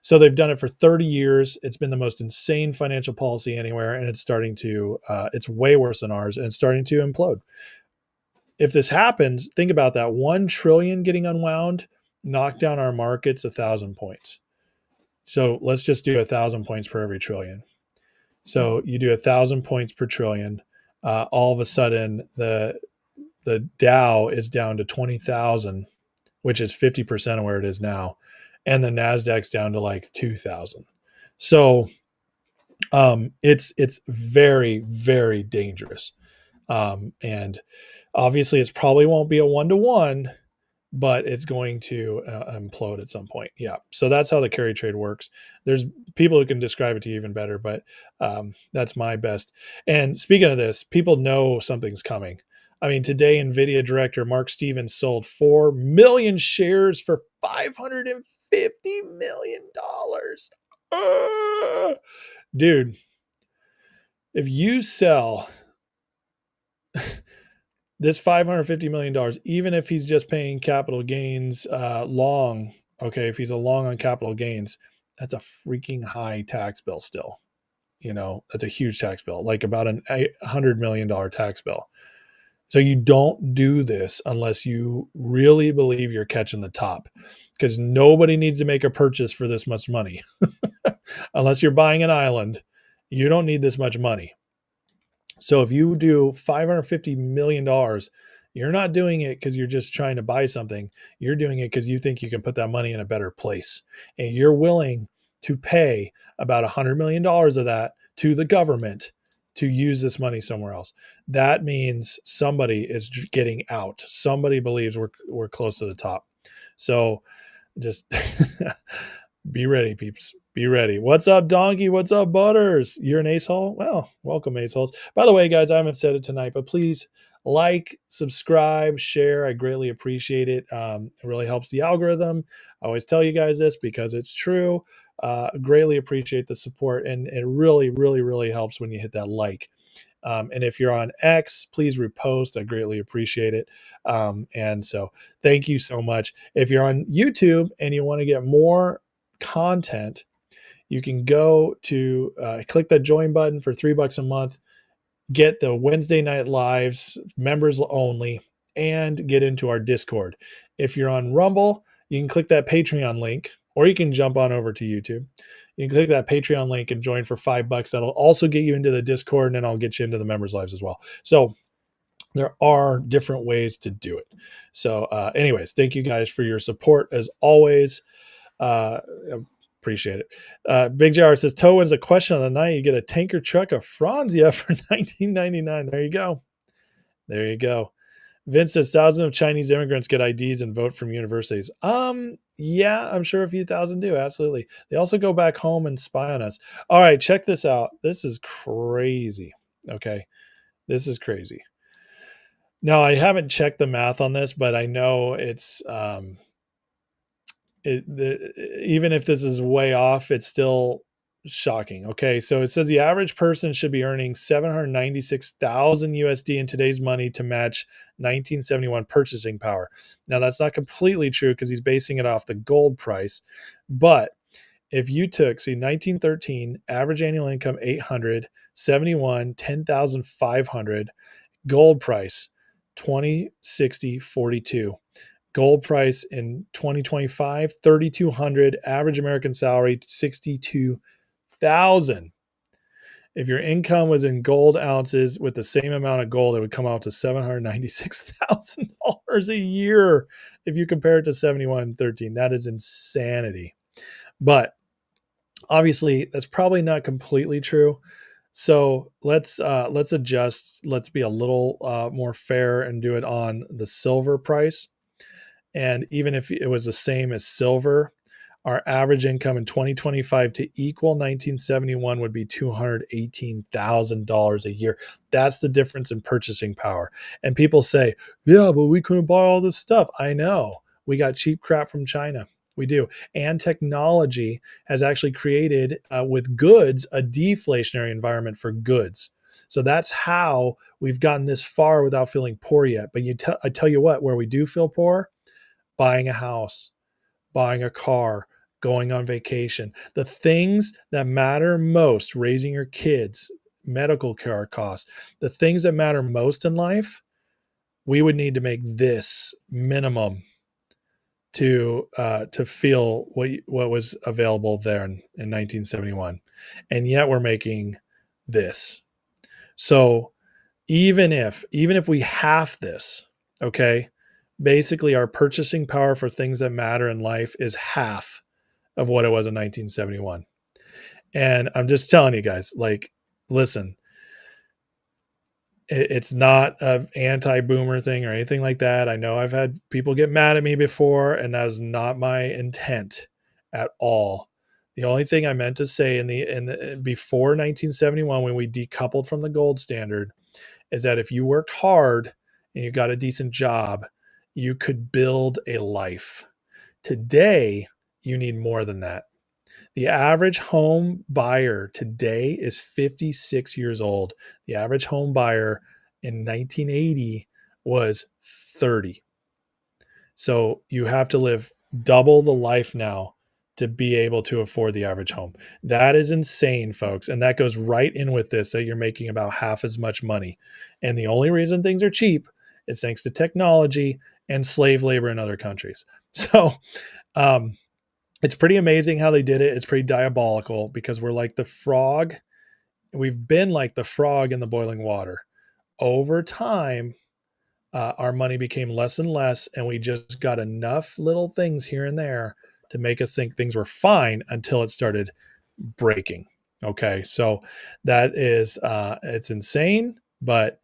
So they've done it for 30 years. It's been the most insane financial policy anywhere, and it's starting to, it's way worse than ours, and it's starting to implode. If this happens, think about that. 1 trillion getting unwound, knock down our markets 1,000 points. So let's just do 1,000 points per every trillion. So you do 1,000 points per trillion. All of a sudden, the Dow is down to 20,000, which is 50% of where it is now. And the NASDAQ's down to like 2,000. So it's very, very dangerous. And obviously it's probably won't be a 1-to-1, but it's going to implode at some point. Yeah. So that's how the carry trade works. There's people who can describe it to you even better, but that's my best. And speaking of this, people know something's coming. I mean, today, NVIDIA director Mark Stevens sold 4 million shares for $550 million. Dude, if you sell this $550 million, even if he's just paying capital gains long, okay, if he's a long on capital gains, that's a freaking high tax bill still. You know, that's a huge tax bill, like about an $100 million tax bill. So you don't do this unless you really believe you're catching the top, because nobody needs to make a purchase for this much money. Unless you're buying an island, you don't need this much money. So if you do $550 million, you're not doing it because you're just trying to buy something. You're doing it because you think you can put that money in a better place. And you're willing to pay about $100 million of that to the government to use this money somewhere else. That means somebody is getting out. Somebody believes we're close to the top. So just be ready, peeps. Be ready. What's up, Donkey? What's up, Butters? You're an ace hole? Well, welcome, ace holes. By the way, guys, I haven't said it tonight, but please like, subscribe, share. I greatly appreciate it. It really helps the algorithm. I always tell you guys this because it's true. Greatly appreciate the support, and it really, really, really helps when you hit that like. And if you're on X, please repost. I greatly appreciate it. And so thank you so much. If you're on YouTube and you want to get more content, you can go to click that join button for $3 a month, get the Wednesday night lives, members only, and get into our Discord. If you're on Rumble, you can click that Patreon link, or you can jump on over to YouTube. You can click that Patreon link and join for $5. That'll also get you into the Discord, and then I'll get you into the members lives as well. So there are different ways to do it. So anyways, thank you guys for your support as always. Appreciate it. Big Jar says, Toe wins a question of the night. You get a tanker truck of Franzia for $19.99. There you go. There you go. Vince says thousands of Chinese immigrants get IDs and vote from universities. Yeah, I'm sure a few thousand do. Absolutely. They also go back home and spy on us. All right, check this out. This is crazy. Okay. This is crazy. Now, I haven't checked the math on this, but I know it's even if this is way off, it's still shocking. Okay, so it says the average person should be earning 796,000 USD in today's money to match 1971 purchasing power. Now, that's not completely true because he's basing it off the gold price, but if you took, see, 1913 average annual income 800, 71 10,500, gold price 2060 42. Gold price in 2025 3,200, average American salary 62,000. If your income was in gold ounces with the same amount of gold, it would come out to $796,000 a year. If you compare it to 7113, that is insanity. But obviously, that's probably not completely true. So let's adjust. Let's be a little more fair and do it on the silver price. And even if it was the same as silver, our average income in 2025 to equal 1971 would be $218,000 a year. That's the difference in purchasing power. And people say, yeah, but we couldn't buy all this stuff. I know. We got cheap crap from China. We do. And technology has actually created with goods a deflationary environment for goods. So that's how we've gotten this far without feeling poor yet. But I tell you what, where we do feel poor, buying a house, buying a car, going on vacation, the things that matter most, raising your kids, medical care costs, the things that matter most in life, we would need to make this minimum to feel what was available there in 1971, and yet we're making this. So even if we half this, okay, basically our purchasing power for things that matter in life is half of what it was in 1971. And I'm just telling you guys, like, listen, it's not an anti-boomer thing or anything like that. I know I've had people get mad at me before, and that was not my intent at all. The only thing I meant to say in the before 1971, when we decoupled from the gold standard, is that if you worked hard and you got a decent job, you could build a life. Today, you need more than that. The average home buyer today is 56 years old. The average home buyer in 1980 was 30. So you have to live double the life now to be able to afford the average home. That is insane, folks. And that goes right in with this, that you're making about half as much money. And the only reason things are cheap is thanks to technology and slave labor in other countries. So, it's pretty amazing how they did it. It's pretty diabolical because we're like the frog. We've been like the frog in the boiling water. Over time, our money became less and less, and we just got enough little things here and there to make us think things were fine until it started breaking. Okay, so that is it's insane, but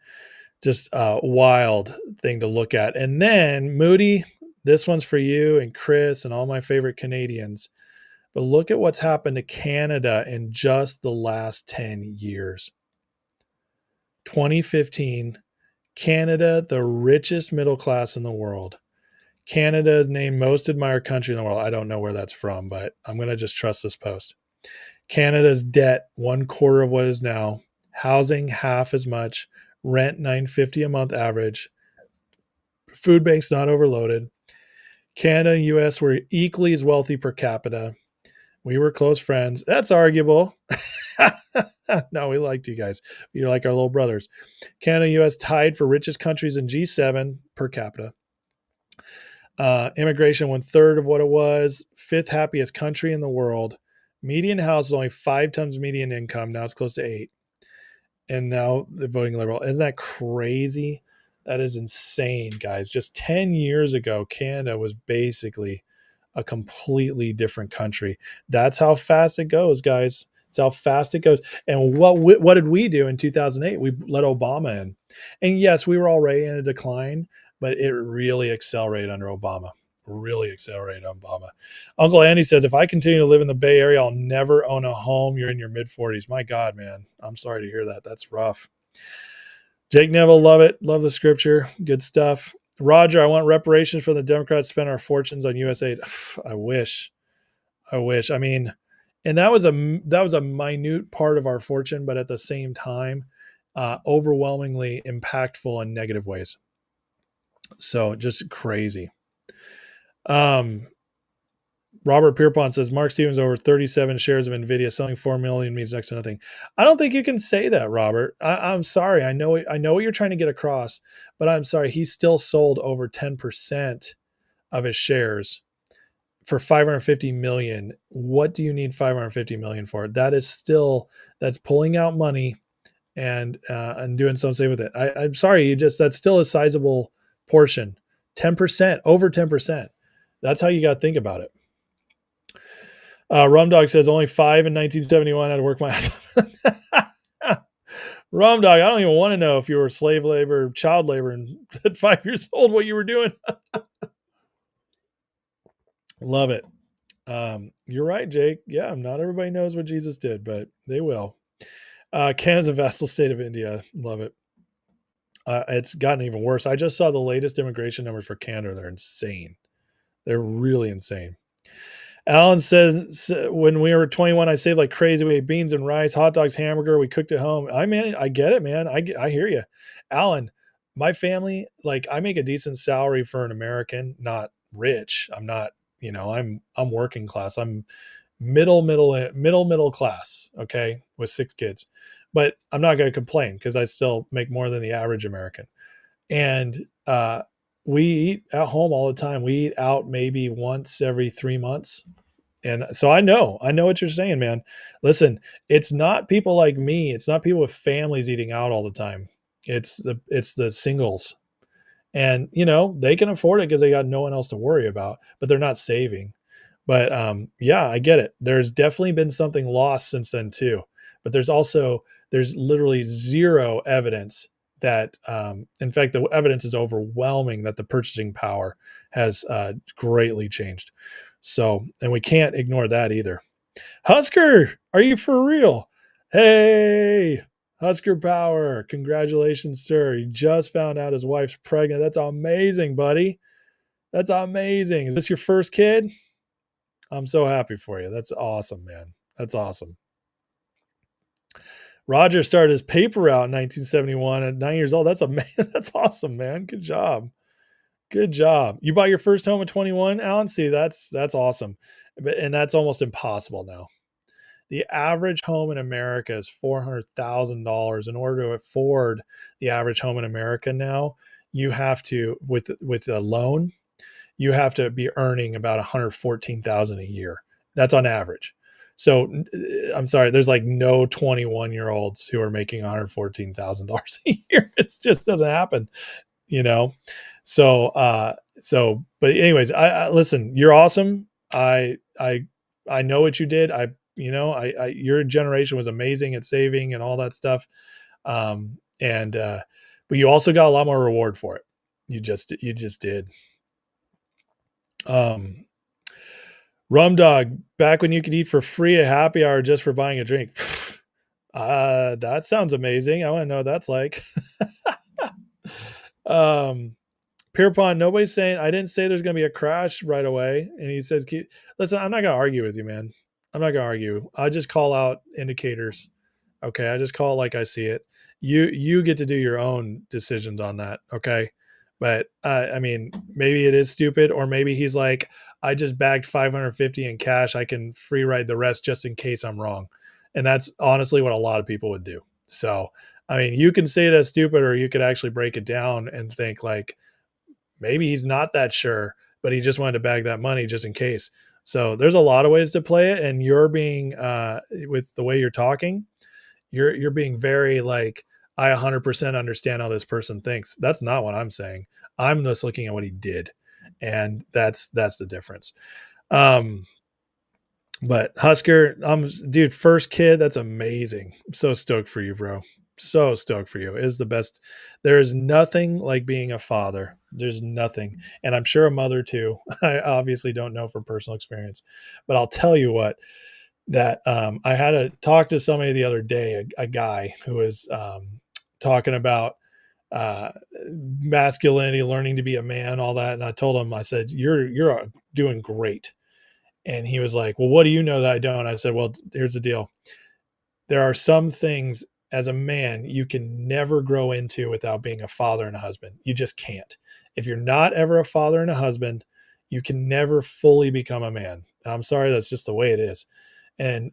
just a wild thing to look at. And then Moody, this one's for you and Chris and all my favorite Canadians. But look at what's happened to Canada in just the last 10 years. 2015, Canada, the richest middle class in the world. Canada is named most admired country in the world. I don't know where that's from, but I'm going to just trust this post. Canada's debt, 1/4 of what is now. Housing, half as much. Rent, $950 a month average. Food banks not overloaded. Canada and US were equally as wealthy per capita. We were close friends. That's arguable. No, we liked you guys. You're like our little brothers. Canada and US tied for richest countries in G7 per capita. Immigration, 1/3 of what it was. 5th happiest country in the world. Median house is only 5 times median income. Now it's close to 8. And now they're voting liberal. Isn't that crazy? That is insane, guys. Just 10 years ago, Canada was basically a completely different country. That's how fast it goes, guys. It's how fast it goes. And what did we do in 2008? We let Obama in. And yes, we were already in a decline, but it really accelerated under Obama. Really accelerated on Obama. Uncle Andy says, if I continue to live in the Bay Area, I'll never own a home. You're in your mid 40s. My God, man. I'm sorry to hear that. That's rough. Jake Neville, love it. Love the scripture. Good stuff. Roger, I want reparations for the Democrats spend our fortunes on USAID. I wish. I mean, and that was a minute part of our fortune, but at the same time, overwhelmingly impactful in negative ways. So just crazy. Robert Pierpont says Mark Stevens over 37 shares of Nvidia selling 4 million means next to nothing. I don't think you can say that, Robert. I'm sorry. I know what you're trying to get across, but I'm sorry. He still sold over 10% of his shares for 550 million. What do you need 550 million for? That's pulling out money and doing something with it. I'm sorry. That's still a sizable portion. 10%, over 10%. That's how you got to think about it. Rumdog says only 5 in 1971 had to work my ass off. Rumdog, I don't even want to know if you were slave labor, child labor, and at 5 years old, what you were doing. Love it. You're right, Jake. Yeah, not everybody knows what Jesus did, but they will. Canada's a vassal state of India. Love it. It's gotten even worse. I just saw the latest immigration numbers for Canada. They're insane. They're really insane. Alan says, when we were 21, I saved like crazy. We ate beans and rice, hot dogs, hamburger. We cooked at home. I get it, man. I hear you. Alan, my family, like I make a decent salary for an American, not rich. I'm not, I'm working class. I'm middle class. Okay. With 6 kids, but I'm not going to complain because I still make more than the average American. And, we eat at home all the time. We eat out maybe once every 3 months. And so I know what you're saying, man. Listen, it's not people like me. It's not people with families eating out all the time. It's the singles. And, they can afford it because they got no one else to worry about, but they're not saving. But yeah, I get it. There's definitely been something lost since then too. But there's literally zero evidence that, in fact, the evidence is overwhelming that the purchasing power has greatly changed. So, and we can't ignore that either. Husker, are you for real? Hey, Husker Power. Congratulations, sir. He just found out his wife's pregnant. That's amazing, buddy. That's amazing. Is this your first kid? I'm so happy for you. That's awesome, man. That's awesome. Roger started his paper route in 1971 at 9 years old. That's awesome, man. Good job. Good job. You bought your first home at 21, Alan? See, that's awesome. And that's almost impossible now. The average home in America is $400,000. In order to afford the average home in America now, you have to, with a loan, you have to be earning about $114,000 a year. That's on average. So I'm sorry, there's like no 21-year-olds who are making $114,000 a year. It just doesn't happen, So, but anyways, I listen, you're awesome. I know what you did. Your generation was amazing at saving and all that stuff. But you also got a lot more reward for it. You just did. Rum Dog, back when you could eat for free at happy hour just for buying a drink. That sounds amazing. I want to know what that's like. Pierpont, nobody's saying, I didn't say there's going to be a crash right away. And he says, listen, I'm not going to argue with you, man. I'm not going to argue. I just call out indicators. Okay. I just call it like I see it. You get to do your own decisions on that. Okay. But I mean, maybe it is stupid, or maybe he's like, I just bagged 550 in cash. I can free ride the rest just in case I'm wrong. And that's honestly what a lot of people would do. So, I mean, you can say that's stupid, or you could actually break it down and think like, maybe he's not that sure, but he just wanted to bag that money just in case. So there's a lot of ways to play it. And you're being, with the way you're talking, you're being very like, I 100% understand how this person thinks. That's not what I'm saying. I'm just looking at what he did. And that's the difference. But Husker, dude, first kid, that's amazing. I'm so stoked for you, bro. so stoked for you. It is the best. There is nothing like being a father. There's nothing. And I'm sure a mother too. I obviously don't know from personal experience, but I'll tell you what, that I had to talk to somebody the other day, a guy who was talking about masculinity, learning to be a man, all that. And I told him, I said, you're doing great. And he was like, well, what do you know that I don't? I said, well, here's the deal. There are some things as a man you can never grow into without being a father and a husband. You just can't. If you're not ever a father and a husband, you can never fully become a man. I'm sorry, that's just the way it is. And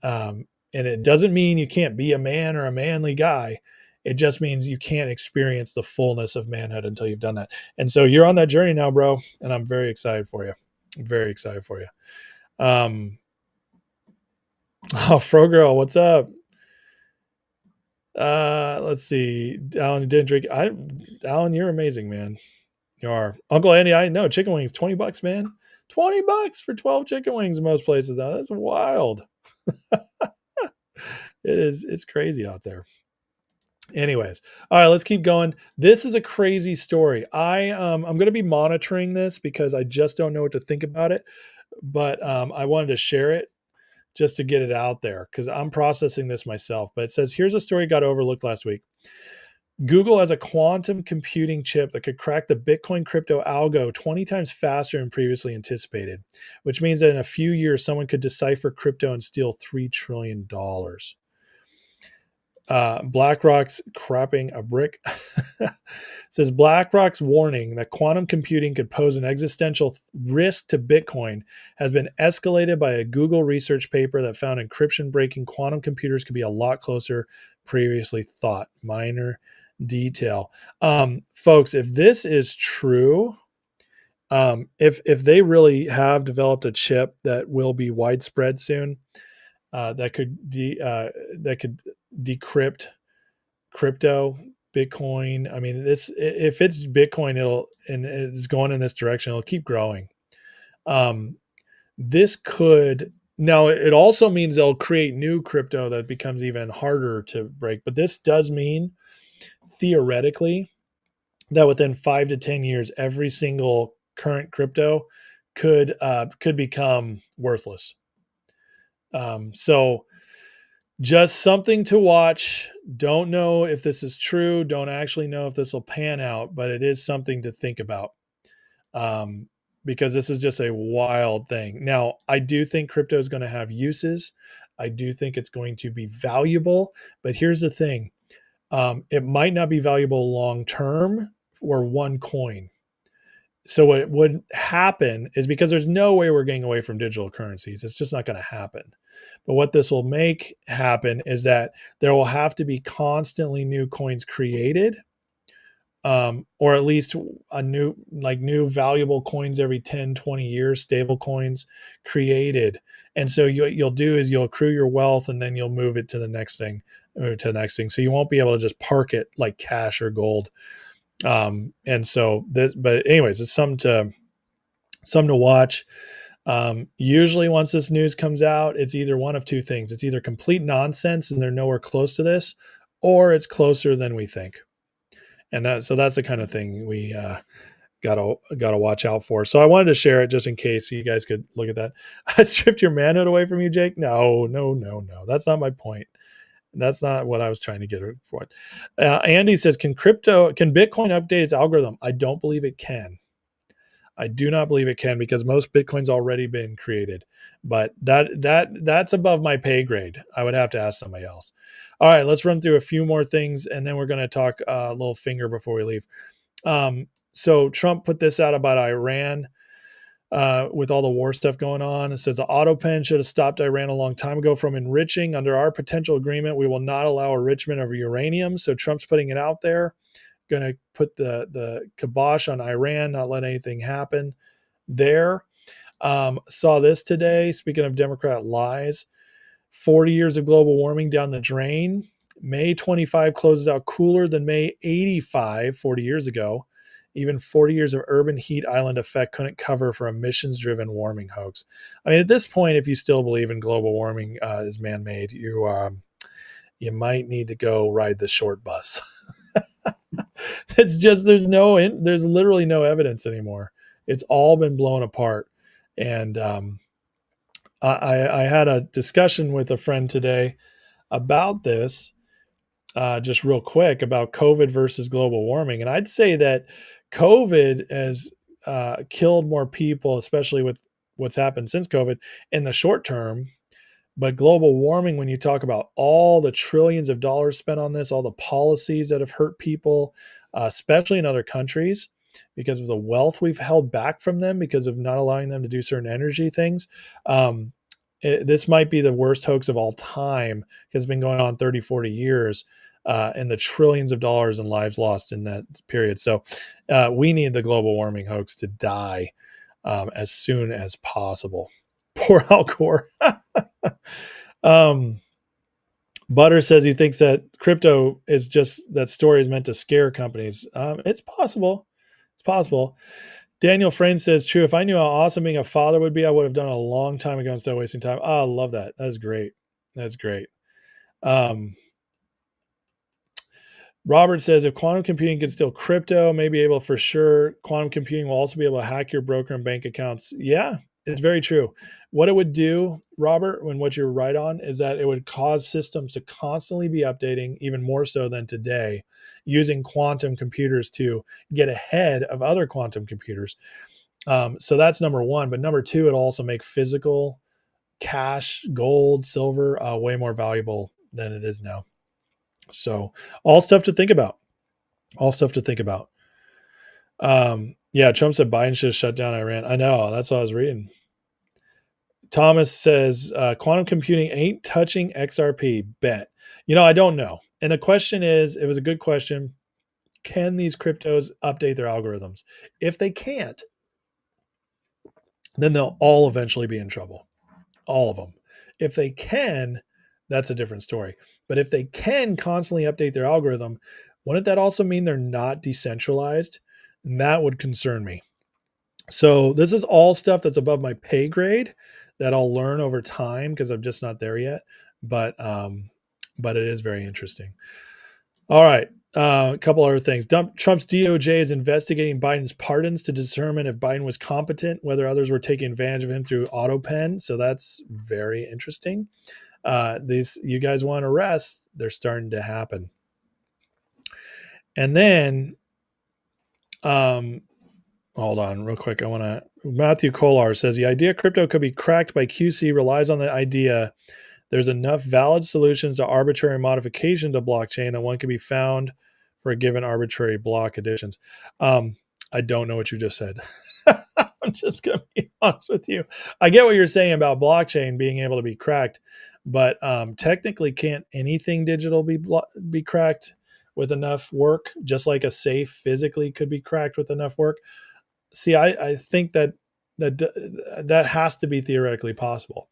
it doesn't mean you can't be a man or a manly guy. It just means you can't experience the fullness of manhood until you've done that. And so you're on that journey now, bro. And I'm very excited for you. I'm very excited for you. Oh, Fro Girl, what's up? Let's see. Alan, you didn't drink. Alan, you're amazing, man. You are. Uncle Andy, I know chicken wings, $20, man. $20 for 12 chicken wings in most places. Now that's wild. It's crazy out there. Anyways, all right, let's keep going. This is a crazy story. I'm going to be monitoring this because I just don't know what to think about it, but I wanted to share it just to get it out there because I'm processing this myself. But it says, here's a story got overlooked last week. Google has a quantum computing chip that could crack the Bitcoin crypto algo 20 times faster than previously anticipated, which means that in a few years, someone could decipher crypto and steal $3 trillion. BlackRock's crapping a brick. Says BlackRock's warning that quantum computing could pose an existential risk to Bitcoin has been escalated by a Google research paper that found encryption breaking quantum computers could be a lot closer previously thought. Minor detail. Folks, if this is true, if they really have developed a chip that will be widespread soon, that could decrypt crypto, Bitcoin. I mean, if it's Bitcoin, it's going in this direction, it'll keep growing. This could, now it also means they'll create new crypto that becomes even harder to break. But this does mean theoretically that within 5 to 10 years, every single current crypto could become worthless. So just something to watch. Don't know if this is true. Don't actually know if this will pan out, but it is something to think about. Because this is just a wild thing. Now, I do think crypto is going to have uses. I do think it's going to be valuable, but here's the thing. It might not be valuable long-term for one coin. So what would happen is, because there's no way we're getting away from digital currencies, it's just not going to happen. But what this will make happen is that there will have to be constantly new coins created, or at least new valuable coins every 10, 20 years, stable coins created. And so you'll do is you'll accrue your wealth and then you'll move it to the next thing, So you won't be able to just park it like cash or gold. And so but anyways, it's something to watch. Usually once this news comes out, it's either one of two things. It's either complete nonsense and they're nowhere close to this, or it's closer than we think. And so that's the kind of thing we gotta watch out for. So I wanted to share it just in case you guys could look at that. I stripped your manhood away from you, Jake. No. That's not my point. That's not what I was trying to get for. Andy says, can Bitcoin update its algorithm? I don't believe it can. I do not believe it can, because most Bitcoin's already been created. But that's above my pay grade. I would have to ask somebody else. All right, let's run through a few more things, and then we're going to talk a little finger before we leave. So Trump put this out about Iran. With all the war stuff going on, it says the auto pen should have stopped Iran a long time ago from enriching. Under our potential agreement, we will not allow enrichment of uranium. So Trump's putting it out there, going to put the kibosh on Iran, not let anything happen there. Saw this today. Speaking of Democrat lies, 40 years of global warming down the drain. May 25 closes out cooler than May 85 40 years ago. Even 40 years of urban heat island effect couldn't cover for emissions-driven warming hoax. I mean, at this point, if you still believe in global warming is man-made, you might need to go ride the short bus. It's just there's literally no evidence anymore. It's all been blown apart. And I had a discussion with a friend today about this, just real quick, about COVID versus global warming. And I'd say that COVID has killed more people, especially with what's happened since COVID in the short term. But global warming, when you talk about all the trillions of dollars spent on this, all the policies that have hurt people, especially in other countries, because of the wealth we've held back from them because of not allowing them to do certain energy things. This might be the worst hoax of all time because it's been going on 30, 40 years, and the trillions of dollars and lives lost in that period. So we need the global warming hoax to die as soon as possible. Poor Al Gore. Butter says he thinks that crypto is just, that story is meant to scare companies. It's possible. It's possible. Daniel Frayne says, true. If I knew how awesome being a father would be, I would have done it a long time ago instead of wasting time. Oh, I love that. That's great. That's great. Robert says, if quantum computing can steal crypto, may be able for sure. Quantum computing will also be able to hack your broker and bank accounts. Yeah, it's very true. What it would do, Robert, when what you're right on, is that it would cause systems to constantly be updating, even more so than today, using quantum computers to get ahead of other quantum computers. So that's number one. But number two, it'll also make physical cash, gold, silver, way more valuable than it is now. So all stuff to think about. All stuff to think about. Yeah, Trump said Biden should have shut down Iran. I know. That's what I was reading. Thomas says, quantum computing ain't touching XRP. Bet. I don't know. And the question is, it was a good question. Can these cryptos update their algorithms? If they can't, then they'll all eventually be in trouble. All of them. If they can, that's a different story. But if they can constantly update their algorithm, wouldn't that also mean they're not decentralized? And that would concern me. So this is all stuff that's above my pay grade that I'll learn over time because I'm just not there yet. But it is very interesting. All right. A couple other things. Trump's DOJ is investigating Biden's pardons to determine if Biden was competent, whether others were taking advantage of him through AutoPen. So that's very interesting. These, you guys want arrests, they're starting to happen. And then, hold on real quick. Matthew Kolar says the idea crypto could be cracked by QC relies on the idea there's enough valid solutions to arbitrary modifications of blockchain that one can be found for a given arbitrary block additions. I don't know what you just said. I'm just going to be honest with you. I get what you're saying about blockchain being able to be cracked, but technically can't anything digital be cracked with enough work, just like a safe physically could be cracked with enough work? See, I think that has to be theoretically possible.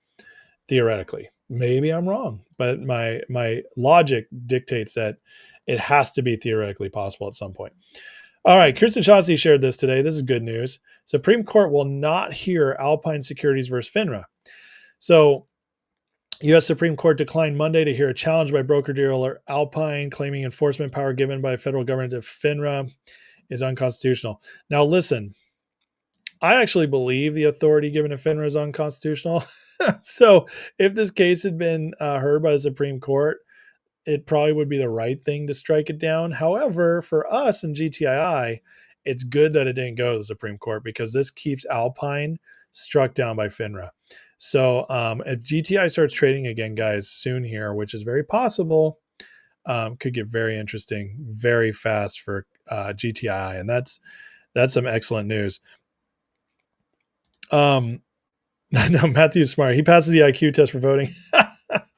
Theoretically. Maybe I'm wrong, but my logic dictates that it has to be theoretically possible at some point. All right, Kirsten Shotzi shared this today. This is good news. Supreme Court will not hear Alpine Securities versus FINRA. So U.S. Supreme Court declined Monday to hear a challenge by broker-dealer Alpine claiming enforcement power given by federal government to FINRA is unconstitutional. Now listen, I actually believe the authority given to FINRA is unconstitutional. So if this case had been heard by the Supreme Court, it probably would be the right thing to strike it down. However, for us in GTII, it's good that it didn't go to the Supreme Court because this keeps Alpine struck down by FINRA. So if GTI starts trading again, guys, soon here, which is very possible, could get very interesting very fast for GTI. And that's some excellent news. No, Matthew's smart. He passes the IQ test for voting.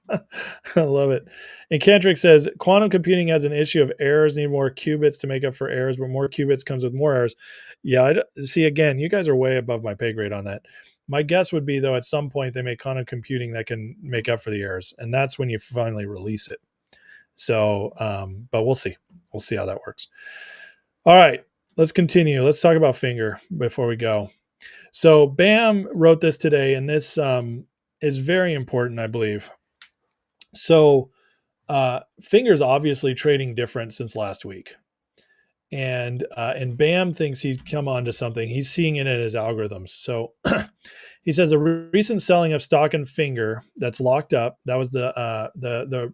I love it. And Kendrick says, quantum computing has an issue of errors, need more qubits to make up for errors, but more qubits comes with more errors. Yeah, see, again, you guys are way above my pay grade on that. My guess would be, though, at some point they make quantum computing that can make up for the errors, and that's when you finally release it. So, but we'll see. We'll see how that works. All right, let's continue. Let's talk about Finger before we go. So Bam wrote this today, and this is very important, I believe. So Finger's obviously trading different since last week. And Bam thinks he's come on to something. He's seeing it in his algorithms. So he says a recent selling of stock in Finger that's locked up. That was the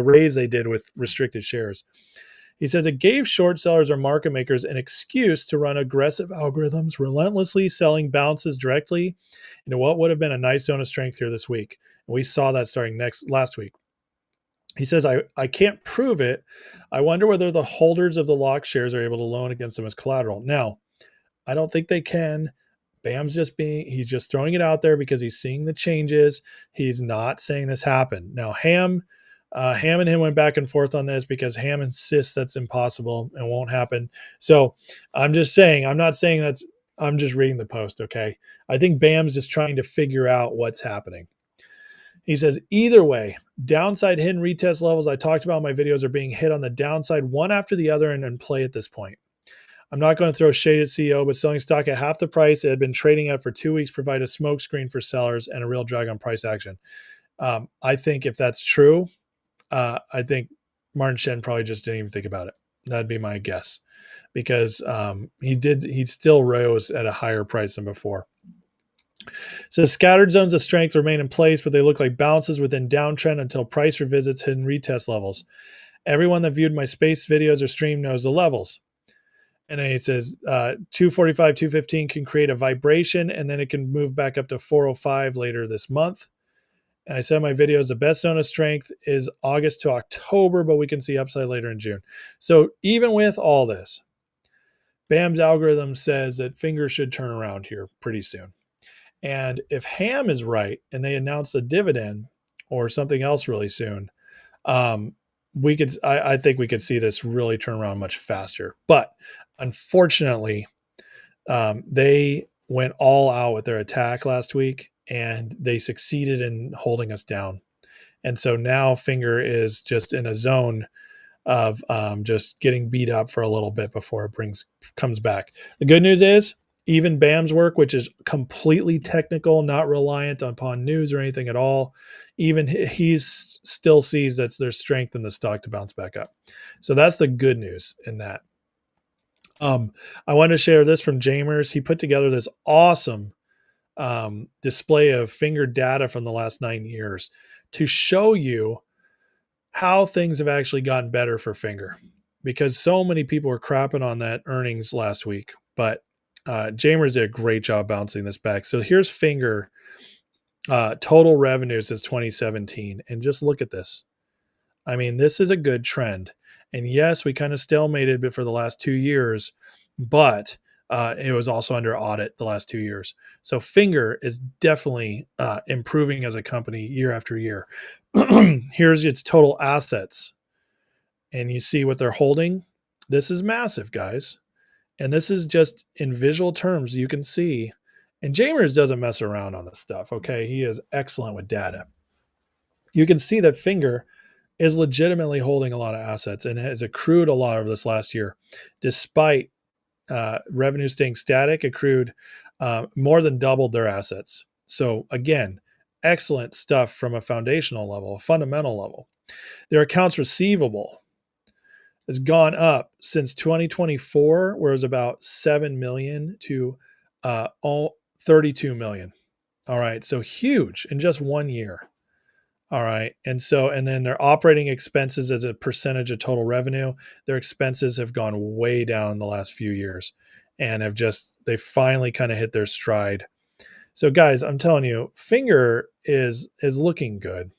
raise they did with restricted shares. He says it gave short sellers or market makers an excuse to run aggressive algorithms, relentlessly selling bounces directly into what would have been a nice zone of strength here this week. And we saw that starting last week. He says, I can't prove it. I wonder whether the holders of the locked shares are able to loan against them as collateral. Now, I don't think they can. Bam's he's just throwing it out there because he's seeing the changes. He's not saying this happened. Now, Ham and him went back and forth on this because Ham insists that's impossible and won't happen. So I'm just saying, I'm not saying I'm just reading the post, okay? I think Bam's just trying to figure out what's happening. He says, either way, downside hidden retest levels I talked about in my videos are being hit on the downside one after the other and in play at this point. I'm not going to throw shade at CEO, but selling stock at half the price it had been trading at for 2 weeks provide a smokescreen for sellers and a real drag on price action. I think if that's true, I think Martin Shen probably just didn't even think about it. That'd be my guess, because he still rose at a higher price than before. So scattered zones of strength remain in place, but they look like bounces within downtrend until price revisits hidden retest levels. Everyone that viewed my space videos or stream knows the levels. And then it says 245, 215 can create a vibration, and then it can move back up to 405 later this month. And I said in my videos, the best zone of strength is August to October, but we can see upside later in June. So even with all this, Bam's algorithm says that Finger should turn around here pretty soon. And if Ham is right and they announce a dividend or something else really soon, I think we could see this really turn around much faster. But unfortunately, they went all out with their attack last week and they succeeded in holding us down. And so now Finger is just in a zone of just getting beat up for a little bit before it comes back. The good news is, even Bam's work, which is completely technical, not reliant upon news or anything at all, even he still sees that there's strength in the stock to bounce back up. So that's the good news in that. I wanted to share this from Jamers. He put together this awesome display of Finger data from the last 9 years to show you how things have actually gotten better for Finger, because so many people were crapping on that earnings last week, but Jamers did a great job bouncing this back. So here's Finger total revenue since 2017. And just look at this. I mean, this is a good trend. And yes, we kind of stalemated a bit for the last 2 years, but it was also under audit the last 2 years. So Finger is definitely improving as a company year after year. Here's its total assets. And you see what they're holding. This is massive, guys. And this is just in visual terms, you can see. And Jamers doesn't mess around on this stuff, okay? He is excellent with data. You can see that Finger is legitimately holding a lot of assets and has accrued a lot over this last year. Despite revenue staying static, accrued more than doubled their assets. So again, excellent stuff from a foundational level, a fundamental level. Their accounts receivable has gone up since 2024, where it was about 7 million to 32 million. All right. So huge in just 1 year. All right. And then their operating expenses as a percentage of total revenue, their expenses have gone way down the last few years and they finally kind of hit their stride. So guys, I'm telling you, Finger is looking good.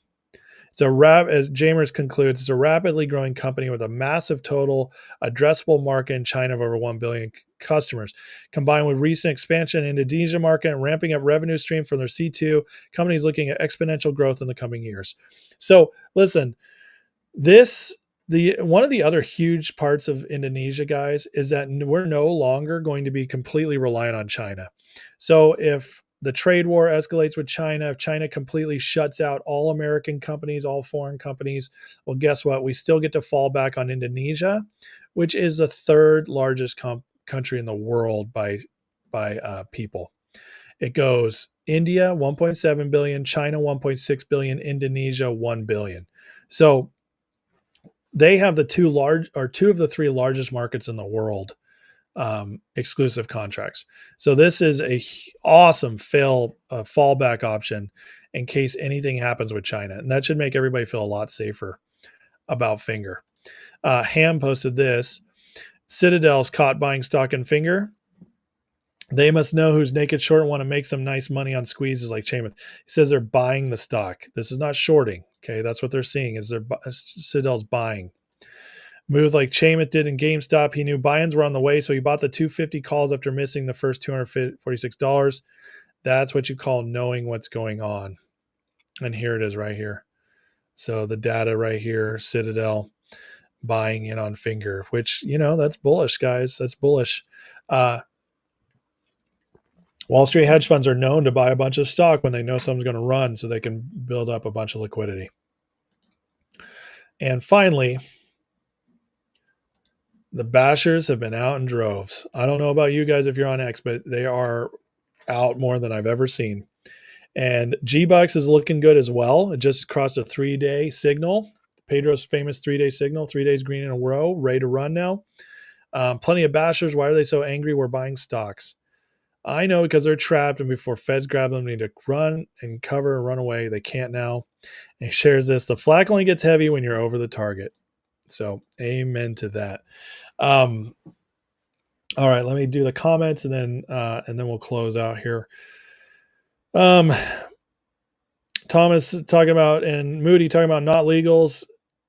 As Jamers concludes, it's a rapidly growing company with a massive total addressable market in China of over 1 billion customers. Combined with recent expansion in Indonesia market and ramping up revenue stream from their C2, companies looking at exponential growth in the coming years. So listen, one of the other huge parts of Indonesia, guys, is that we're no longer going to be completely reliant on China. So if the trade war escalates with China, if China completely shuts out all American companies, all foreign companies, well, guess what? We still get to fall back on Indonesia, which is the third largest country in the world by people. It goes India, 1.7 billion, China, 1.6 billion, Indonesia, 1 billion. So they have the two of the three largest markets in the world, exclusive contracts. So this is a awesome fallback option in case anything happens with China. And that should make everybody feel a lot safer about Finger. Ham posted this. Citadel's caught buying stock in Finger. They must know who's naked short and want to make some nice money on squeezes like Chamath. He says they're buying the stock. This is not shorting. Okay, that's what they're seeing is Citadel's buying. Move like Chamath did in GameStop. He knew buy-ins were on the way, so he bought the 250 calls after missing the first $246. That's what you call knowing what's going on. And here it is right here. So the data right here, Citadel buying in on Finger, which, that's bullish, guys. That's bullish. Wall Street hedge funds are known to buy a bunch of stock when they know something's going to run so they can build up a bunch of liquidity. And finally, the bashers have been out in droves. I don't know about you guys if you're on X, but they are out more than I've ever seen. And G-Bucks is looking good as well. It just crossed a 3-day signal. Pedro's famous 3-day signal, 3 days green in a row, ready to run now. Plenty of bashers. Why are they so angry? We're buying stocks. I know because they're trapped, and before feds grab them, they need to run and cover and run away. They can't now. And he shares this. The flak only gets heavy when you're over the target. So amen to that. All right, let me do the comments and then we'll close out here. Thomas talking about and Moody talking about not legals,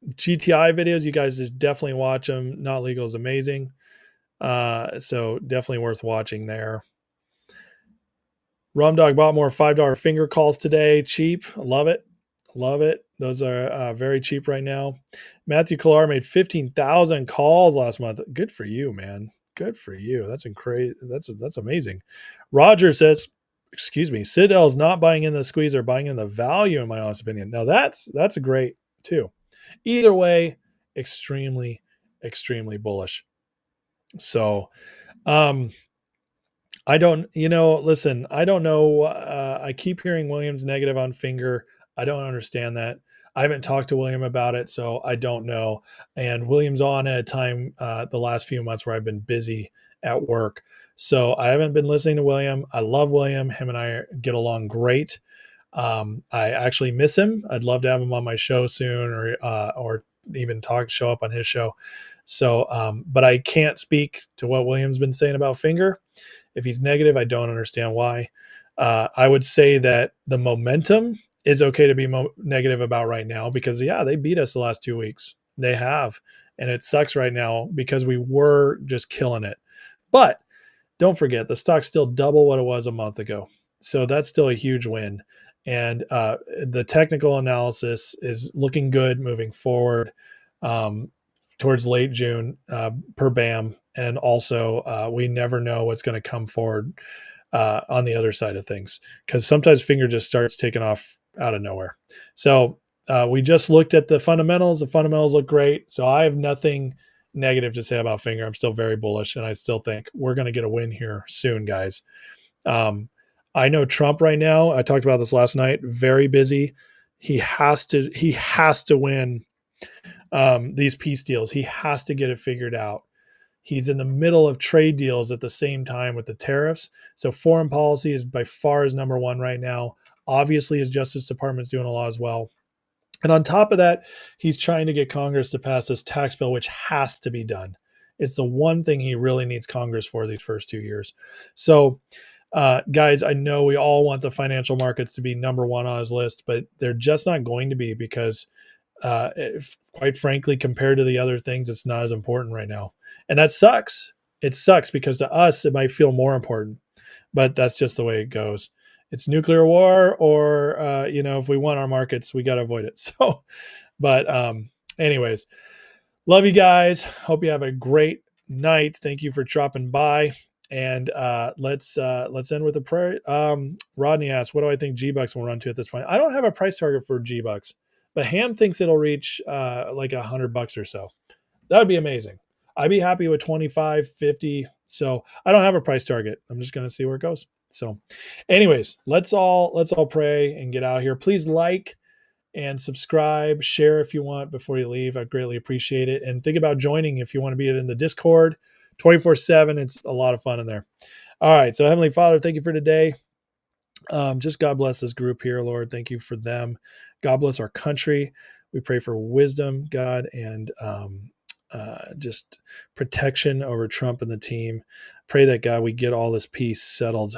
GTI videos. You guys should definitely watch them. Not legal is amazing. So definitely worth watching there. Rum Dog bought more $5 finger calls today. Cheap. Love it. Love it. Those are very cheap right now. Matthew Killar made 15,000 calls last month. Good for you, man. Good for you. That's incredible. That's amazing. Roger says, Citadel's not buying in the squeeze or buying in the value, in my honest opinion. Now that's a great too. Either way, extremely, extremely bullish. So, I don't, listen, I don't know. I keep hearing Williams negative on Finger. I don't understand that. I haven't talked to William about it, so I don't know. And William's on at a time the last few months where I've been busy at work. So I haven't been listening to William. I love William. Him and I get along great. I actually miss him. I'd love to have him on my show soon or even show up on his show. So, but I can't speak to what William's been saying about Finger. If he's negative, I don't understand why. I would say that the momentum is okay to be negative about right now because, they beat us the last 2 weeks. They have. And it sucks right now because we were just killing it. But don't forget, the stock's still double what it was a month ago. So that's still a huge win. And the technical analysis is looking good moving forward towards late June per BAM. And also, we never know what's going to come forward on the other side of things because sometimes Finger just starts taking off out of nowhere. So we just looked at the fundamentals. The fundamentals look great. So I have nothing negative to say about Finger. I'm still very bullish, and I still think we're going to get a win here soon, guys. I know Trump right now. I talked about this last night. Very busy. He has to win these peace deals. He has to get it figured out. He's in the middle of trade deals at the same time with the tariffs. So foreign policy is by far his number one right now. Obviously, his Justice Department's doing a lot as well. And on top of that, he's trying to get Congress to pass this tax bill, which has to be done. It's the one thing he really needs Congress for these first 2 years. So, guys, I know we all want the financial markets to be number one on his list, but they're just not going to be because, quite frankly, compared to the other things, it's not as important right now. And that sucks. It sucks because to us, it might feel more important, but that's just the way it goes. It's nuclear war or, if we want our markets, we got to avoid it. So, but anyways, love you guys. Hope you have a great night. Thank you for dropping by. And let's end with a prayer. Rodney asks, what do I think G-Bucks will run to at this point? I don't have a price target for G-Bucks, but Ham thinks it'll reach like $100 or so. That would be amazing. I'd be happy with 25, 50. So I don't have a price target. I'm just going to see where it goes. So anyways, let's all pray and get out of here. Please like and subscribe, share if you want before you leave. I'd greatly appreciate it. And think about joining if you want to be in the Discord 24/7. It's a lot of fun in there. All right. So Heavenly Father, thank you for today. Just God bless this group here, Lord. Thank you for them. God bless our country. We pray for wisdom, God, and just protection over Trump and the team. Pray that, God, we get all this peace settled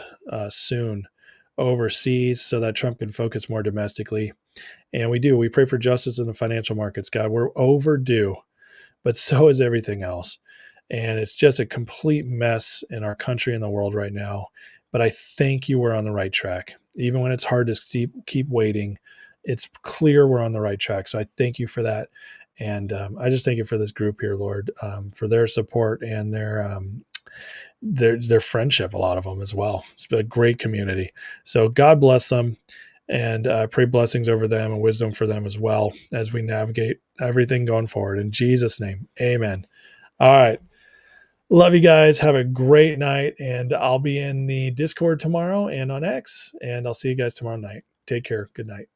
soon overseas so that Trump can focus more domestically. And we do. We pray for justice in the financial markets, God. We're overdue, but so is everything else. And it's just a complete mess in our country and the world right now. But I think you were on the right track. Even when it's hard to keep waiting, it's clear we're on the right track. So I thank you for that. And I just thank you for this group here, Lord, for their support and their friendship, a lot of them as well. It's been a great community. So God bless them, and pray blessings over them and wisdom for them as well as we navigate everything going forward. In Jesus' name, amen. All right. Love you guys. Have a great night. And I'll be in the Discord tomorrow and on X. And I'll see you guys tomorrow night. Take care. Good night.